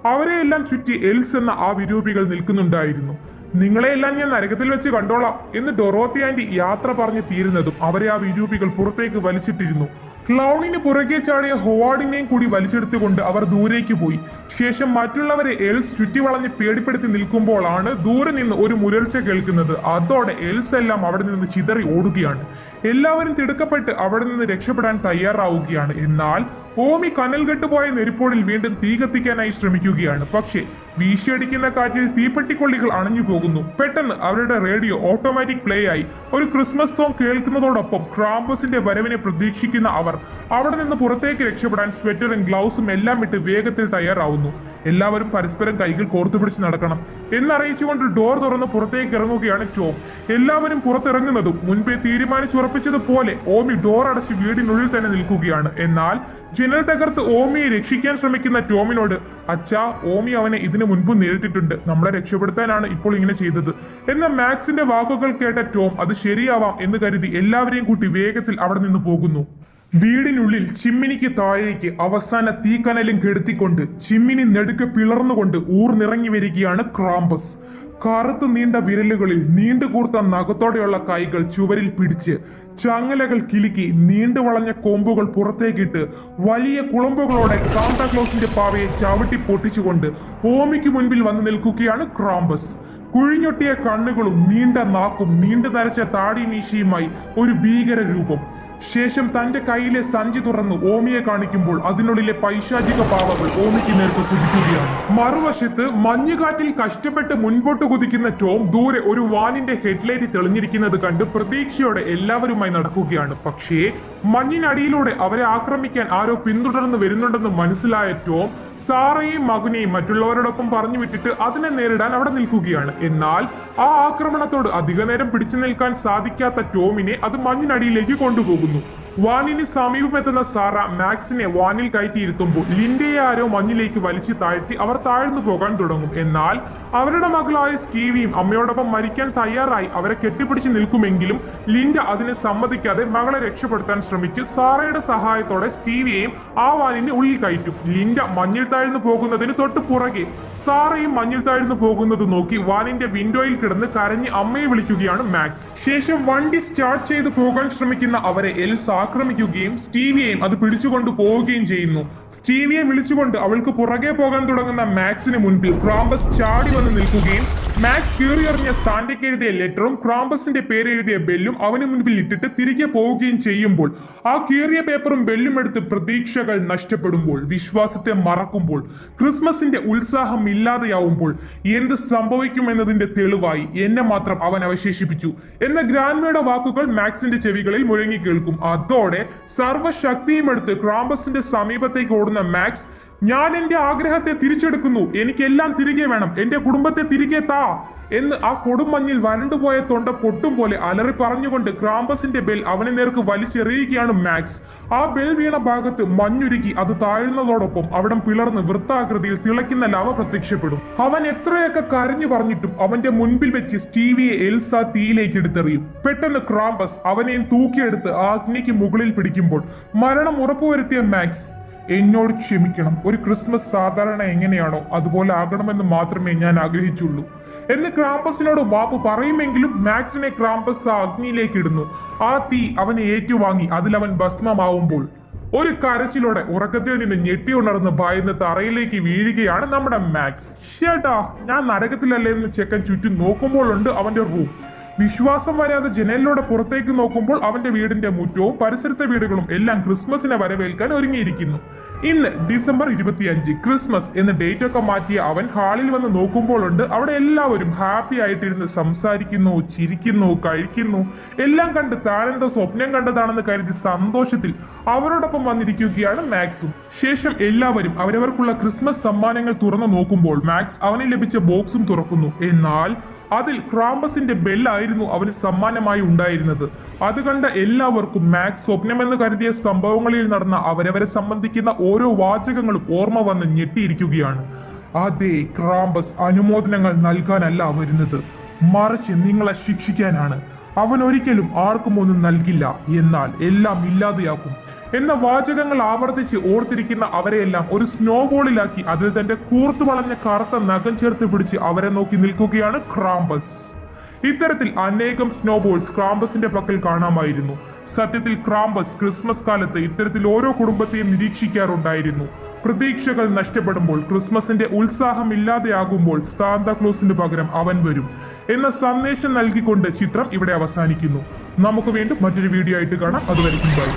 അവരെയെല്ലാം ചുറ്റി എൽസ് എന്ന ആ വിരൂപികൾ നിൽക്കുന്നുണ്ടായിരുന്നു. നിങ്ങളെയെല്ലാം ഞാൻ നരകത്തിൽ വെച്ച് കണ്ടോളാം എന്ന് ഡൊറോത്തി ആന്റി യാത്ര പറഞ്ഞു തീരുന്നതും അവരെ ആ വിരൂപികൾ പുറത്തേക്ക് വലിച്ചിട്ടിരുന്നു. ക്ലൗണിന് പുറകെ ചാടിയ ഹോവാർഡിനെയും കൂടി വലിച്ചെടുത്തുകൊണ്ട് അവർ ദൂരേക്ക് പോയി. ശേഷം മറ്റുള്ളവരെ എൽസ് ചുറ്റിവളഞ്ഞ് പേടിപ്പെടുത്തി നിൽക്കുമ്പോഴാണ് ദൂരെ നിന്ന് ഒരു മുരൾച്ച കേൾക്കുന്നത്. അതോടെ എൽസ് എല്ലാം അവിടെ നിന്ന് ചിതറി ഓടുകയാണ്. എല്ലാവരും തിടുക്കപ്പെട്ട് അവിടെ നിന്ന് രക്ഷപ്പെടാൻ തയ്യാറാവുകയാണ്. എന്നാൽ ഓമി കനൽ കെട്ടുപോയ നെരിപ്പോടിൽ വീണ്ടും തീ കത്തിക്കാനായി ശ്രമിക്കുകയാണ്. പക്ഷേ വീശിയടിക്കുന്ന കാറ്റിൽ തീപ്പെട്ടിക്കൊള്ളികൾ അണഞ്ഞു പോകുന്നു. പെട്ടെന്ന് അവരുടെ റേഡിയോ ഓട്ടോമാറ്റിക് പ്ലേ ആയി ഒരു ക്രിസ്മസ് സോങ് കേൾക്കുന്നതോടൊപ്പം ക്രാമ്പസിന്റെ വരവിനെ പ്രതീക്ഷിക്കുന്ന അവർ അവിടെ നിന്ന് പുറത്തേക്ക് രക്ഷപ്പെടാൻ സ്വെറ്ററും ഗ്ലൗസും എല്ലാം ഇട്ട് വേഗത്തിൽ തയ്യാറാവുന്നു. എല്ലാവരും പരസ്പരം കൈകൾ കോർത്തുപിടിച്ച് നടക്കണം എന്നറിയിച്ചുകൊണ്ട് ഡോർ തുറന്ന് പുറത്തേക്ക് ഇറങ്ങുകയാണ് ടോം. എല്ലാവരും പുറത്തിറങ്ങുന്നതും മുൻപേ തീരുമാനിച്ചുറപ്പിച്ചതുപോലെ ഓമി ഡോർ അടച്ച് വീടിനുള്ളിൽ തന്നെ നിൽക്കുകയാണ്. എന്നാൽ ജനൽ തകർത്ത് ഓമിയെ രക്ഷിക്കാൻ ശ്രമിക്കുന്ന ടോമിനോട്, അച്ഛാ, ഓമി അവനെ ഇതിനു മുൻപ് നേരിട്ടിട്ടുണ്ട്, നമ്മളെ രക്ഷപ്പെടുത്താനാണ് ഇപ്പോൾ ഇങ്ങനെ ചെയ്തത് എന്ന മാക്സിന്റെ വാക്കുകൾ കേട്ട ടോം അത് ശരിയാവാം എന്ന് കരുതി എല്ലാവരെയും കൂട്ടി വേഗത്തിൽ അവിടെ നിന്ന് പോകുന്നു. വീടിനുള്ളിൽ ചിമ്മിനിക്ക് താഴേക്ക് അവസാന തീക്കനലും കെടുത്തിക്കൊണ്ട് ചിമ്മിനി നെടുക്കെ പിളർന്നുകൊണ്ട് ഊർന്നിറങ്ങി വരികയാണ് ക്രാമ്പസ്. കറുത്ത് നീണ്ട വിരലുകളിൽ നീണ്ടുകൂർത്ത നഖത്തോടെയുള്ള കൈകൾ ചുവരിൽ പിടിച്ച് ചങ്ങലകൾ കിലുക്കി നീണ്ടു വളഞ്ഞ കൊമ്പുകൾ പുറത്തേക്കിട്ട് വലിയ കുളമ്പുകളോടെ സാന്താക്ലോസിന്റെ പാവയെ ചവിട്ടി പൊട്ടിച്ചുകൊണ്ട് ഓമിക്ക് മുൻപിൽ വന്നു നിൽക്കുകയാണ് ക്രാമ്പസ്. കുഴിഞ്ഞൊട്ടിയ കണ്ണുകളും നീണ്ട നാക്കും നീണ്ടു നരച്ച താടി മീശയുമായി ഒരു ഭീകര രൂപം. ശേഷം തന്റെ കയ്യിലെ സഞ്ചി തുറന്ന് ഓമിയെ കാണിക്കുമ്പോൾ അതിനുള്ളിലെ പൈശാചിക പാവകൾ ഓമിക്ക് നേർക്ക് കുതിക്കുകയാണ്. മറുവശത്ത് മഞ്ഞുകാറ്റിൽ കഷ്ടപ്പെട്ട് മുൻപോട്ട് കുതിക്കുന്ന ടോം ദൂരെ ഒരു വാനിന്റെ ഹെഡ്ലൈറ്റ് തെളിഞ്ഞിരിക്കുന്നത് കണ്ട് പ്രതീക്ഷയോടെ എല്ലാവരുമായി നടക്കുകയാണ്. പക്ഷേ മഞ്ഞിനടിയിലൂടെ അവരെ ആക്രമിക്കാൻ ആരോ പിന്തുടർന്ന് വരുന്നുണ്ടെന്ന് മനസ്സിലായ ടോം സാറയെയും മകനെയും മറ്റുള്ളവരോടൊപ്പം പറഞ്ഞു വിട്ടിട്ട് അതിനെ നേരിടാൻ അവിടെ നിൽക്കുകയാണ്. എന്നാൽ ആ ആക്രമണത്തോട് അധിക നേരം പിടിച്ചു നിൽക്കാൻ സാധിക്കാത്ത ടോമിനെ അത് മഞ്ഞിനടിയിലേക്ക് കൊണ്ടുപോകുന്നു. വാനിന് സമീപമെത്തുന്ന സാറ മാക്സിനെ വാനിൽ കയറ്റിയിരുത്തുമ്പോൾ ലിൻഡയെ ആരോ മഞ്ഞിലേക്ക് വലിച്ചു താഴ്ത്തി അവർ താഴ്ന്നു പോകാൻ തുടങ്ങും. എന്നാൽ അവരുടെ മകളായ സ്റ്റീവിയും അമ്മയോടൊപ്പം മരിക്കാൻ തയ്യാറായി അവരെ കെട്ടിപ്പിടിച്ച് നിൽക്കുമെങ്കിലും ലിൻഡ അതിനെ സമ്മതിക്കാതെ മകളെ രക്ഷപ്പെടുത്താൻ ശ്രമിച്ച് സാറയുടെ സഹായത്തോടെ സ്റ്റീവിയെയും ആ വാനിന് ഉള്ളിൽ കയറ്റും. ലിൻഡ മഞ്ഞിൽ താഴ്ന്നു പോകുന്നതിന് തൊട്ട് പുറകെ സാറയും മഞ്ഞിൽ താഴ്ന്നു പോകുന്നത് നോക്കി വാനിന്റെ വിൻഡോയിൽ കിടന്ന് കരഞ്ഞ് അമ്മയെ വിളിക്കുകയാണ് മാക്സ്. ശേഷം വണ്ടി സ്റ്റാർട്ട് ചെയ്ത് പോകാൻ ശ്രമിക്കുന്ന അവരെ എൽസ് ആക്രമിക്കുകയും സ്റ്റീവിയെയും അത് പിടിച്ചുകൊണ്ട് പോവുകയും ചെയ്യുന്നു. സ്റ്റീവിയെ വിളിച്ചുകൊണ്ട് അവൾക്ക് പുറകെ പോകാൻ തുടങ്ങുന്ന മാക്സിന് മുൻപിൽ ക്രാമ്പസ് ചാടി വന്ന് നിൽക്കുകയും മാക്സ് കീറിയെറിഞ്ഞ സാന്റയ്ക്ക് എഴുതിയ ലെറ്ററും ക്രാമ്പസിന്റെ പേരെഴുതിയ ബെല്ലും അവന് മുൻപിൽ ഇട്ടിട്ട് തിരികെ പോവുകയും ചെയ്യുമ്പോൾ ആ കീറിയ പേപ്പറും ബെല്ലും എടുത്ത് പ്രതീക്ഷകൾ നഷ്ടപ്പെടുമ്പോൾ, വിശ്വാസത്തെ മറക്കുമ്പോൾ, ക്രിസ്മസിന്റെ ഉത്സാഹം ഇല്ലാതെയാവുമ്പോൾ എന്ത് സംഭവിക്കുമെന്നതിന്റെ തെളിവായി എന്നെ മാത്രം അവൻ അവശേഷിപ്പിച്ചു എന്ന ഗ്രാൻമയുടെ വാക്കുകൾ മാക്സിന്റെ ചെവികളിൽ മുഴങ്ങി കേൾക്കും. അതോടെ സർവ്വശക്തിയും എടുത്ത് ക്രാമ്പസിന്റെ സമീപത്തേക്ക് ഓടുന്ന മാക്സ് ഞാൻ എന്റെ ആഗ്രഹത്തെ തിരിച്ചെടുക്കുന്നു, എനിക്കെല്ലാം തിരികെ വേണം, എന്റെ കുടുംബത്തെ തിരികെ താ എന്ന് ആ കൊടുമഞ്ഞിൽ വരണ്ടുപോയ തൊണ്ട പൊട്ടും പോലെ അലറി പറഞ്ഞുകൊണ്ട് ക്രാമ്പസിന്റെ ബെൽ അവനെ നേർക്ക് വലിച്ചെറിയുകയാണ് മാക്സ്. ആ ബെൽ വീണ ഭാഗത്ത് മഞ്ഞുരുക്കി അത് താഴുന്നതോടൊപ്പം അവിടം പിളർന്ന് വൃത്താകൃതിയിൽ തിളയ്ക്കുന്ന ലവ പ്രത്യക്ഷപ്പെടും. അവൻ എത്രയൊക്കെ കരഞ്ഞു പറഞ്ഞിട്ടും അവന്റെ മുൻപിൽ വെച്ച് സ്റ്റീവിയെ എൽസ തീയിലേക്ക് എടുത്തെറിയും. പെട്ടെന്ന് ക്രാമ്പസ് അവനെയും തൂക്കിയെടുത്ത് ആ അഗ്നിക്ക് മുകളിൽ പിടിക്കുമ്പോൾ മരണം ഉറപ്പുവരുത്തിയ മാക്സ്, എന്നോട് ക്ഷമിക്കണം, ഒരു ക്രിസ്മസ് സാധാരണ എങ്ങനെയാണോ അതുപോലെ ആകണമെന്ന് മാത്രമേ ഞാൻ ആഗ്രഹിച്ചുള്ളൂ എന്ന് ക്രാമ്പസിനോട് മാപ്പ് പറയുമെങ്കിലും മാക്സിനെ ക്രാമ്പസ് ആ അഗ്നിയിലേക്ക് ഇടുന്നു. ആ തീ അവനെ ഏറ്റുവാങ്ങി അതിലവൻ ഭസ്മമാവുമ്പോൾ ഒരു കരച്ചിലോടെ ഉറക്കത്തിൽ നിന്ന് ഞെട്ടി ഉണർന്ന് ഭയന്ന് തറയിലേക്ക് വീഴുകയാണ് നമ്മുടെ മാക്സ്. ചേട്ടാ, ഞാൻ നരകത്തിലല്ലേ എന്ന് ചെക്കൻ ചുറ്റും നോക്കുമ്പോഴുണ്ട് അവന്റെ റൂം. വിശ്വാസം വരാതെ ജനലിലൂടെ പുറത്തേക്ക് നോക്കുമ്പോൾ അവന്റെ വീടിന്റെ മുറ്റവും പരിസരത്തെ വീടുകളും എല്ലാം ക്രിസ്മസിനെ വരവേൽക്കാൻ ഒരുങ്ങിയിരിക്കുന്നു. ഇന്ന് ഡിസംബർ 25 ക്രിസ്മസ് എന്ന് ഡേറ്റ് ഒക്കെ മാറ്റിയ അവൻ ഹാളിൽ വന്ന് നോക്കുമ്പോഴുണ്ട് അവിടെ എല്ലാവരും ഹാപ്പി ആയിട്ടിരുന്ന് സംസാരിക്കുന്നു, ചിരിക്കുന്നു, കഴിക്കുന്നു. എല്ലാം കണ്ട് താനെന്തോ സ്വപ്നം കണ്ടതാണെന്ന് കരുതി സന്തോഷത്തിൽ അവരോടൊപ്പം വന്നിരിക്കുകയാണ് മാക്സും. ശേഷം എല്ലാവരും അവരവർക്കുള്ള ക്രിസ്മസ് സമ്മാനങ്ങൾ തുറന്നു നോക്കുമ്പോൾ മാക്സ് അവന് ലഭിച്ച ബോക്സും തുറക്കുന്നു. എന്നാൽ അതിൽ ക്രാമ്പസിന്റെ ബെല്ലായിരുന്നു അവന് സമ്മാനമായി ഉണ്ടായിരുന്നത്. അത് കണ്ട എല്ലാവർക്കും മാക്സ് സ്വപ്നമെന്ന് കരുതിയ സംഭവങ്ങളിൽ നടന്ന അവരവരെ സംബന്ധിക്കുന്ന ഓരോ വാചകങ്ങളും ഓർമ്മ വന്ന് ഞെട്ടിയിരിക്കുകയാണ്. അതെ, ക്രാമ്പസ് അനുമോദനങ്ങൾ നൽകാനല്ല വരുന്നത്, മറിച്ച് നിങ്ങളെ ശിക്ഷിക്കാനാണ്. അവൻ ഒരിക്കലും ആർക്കും ഒന്നും നൽകില്ല, എന്നാൽ എല്ലാം ഇല്ലാതെയാക്കും എന്ന വാചകങ്ങൾ ആവർത്തിച്ച് ഓർത്തിരിക്കുന്ന അവരെയെല്ലാം ഒരു സ്നോബോളിലാക്കി അതിൽ തന്റെ കൂർത്തു വളഞ്ഞ കറുത്ത നഖം ചേർത്ത് പിടിച്ച് അവരെ നോക്കി നിൽക്കുകയാണ് ക്രാമ്പസ്. ഇത്തരത്തിൽ അനേകം സ്നോബോൾസ് ക്രാമ്പസിന്റെ പക്കൽ കാണാമായിരുന്നു. സത്യത്തിൽ ക്രാമ്പസ് ക്രിസ്മസ് കാലത്ത് ഇത്തരത്തിൽ ഓരോ കുടുംബത്തെയും നിരീക്ഷിക്കാറുണ്ടായിരുന്നു. പ്രതീക്ഷകൾ നഷ്ടപ്പെടുമ്പോൾ, ക്രിസ്മസിന്റെ ഉത്സാഹം ഇല്ലാതെയാകുമ്പോൾ സാന്താക്ലോസിന് പകരം അവൻ വരും എന്ന സന്ദേശം നൽകിക്കൊണ്ട് ചിത്രം ഇവിടെ അവസാനിക്കുന്നു. നമുക്ക് വീണ്ടും മറ്റൊരു വീഡിയോ ആയിട്ട് കാണാം. അതുവരെയും ബൈ.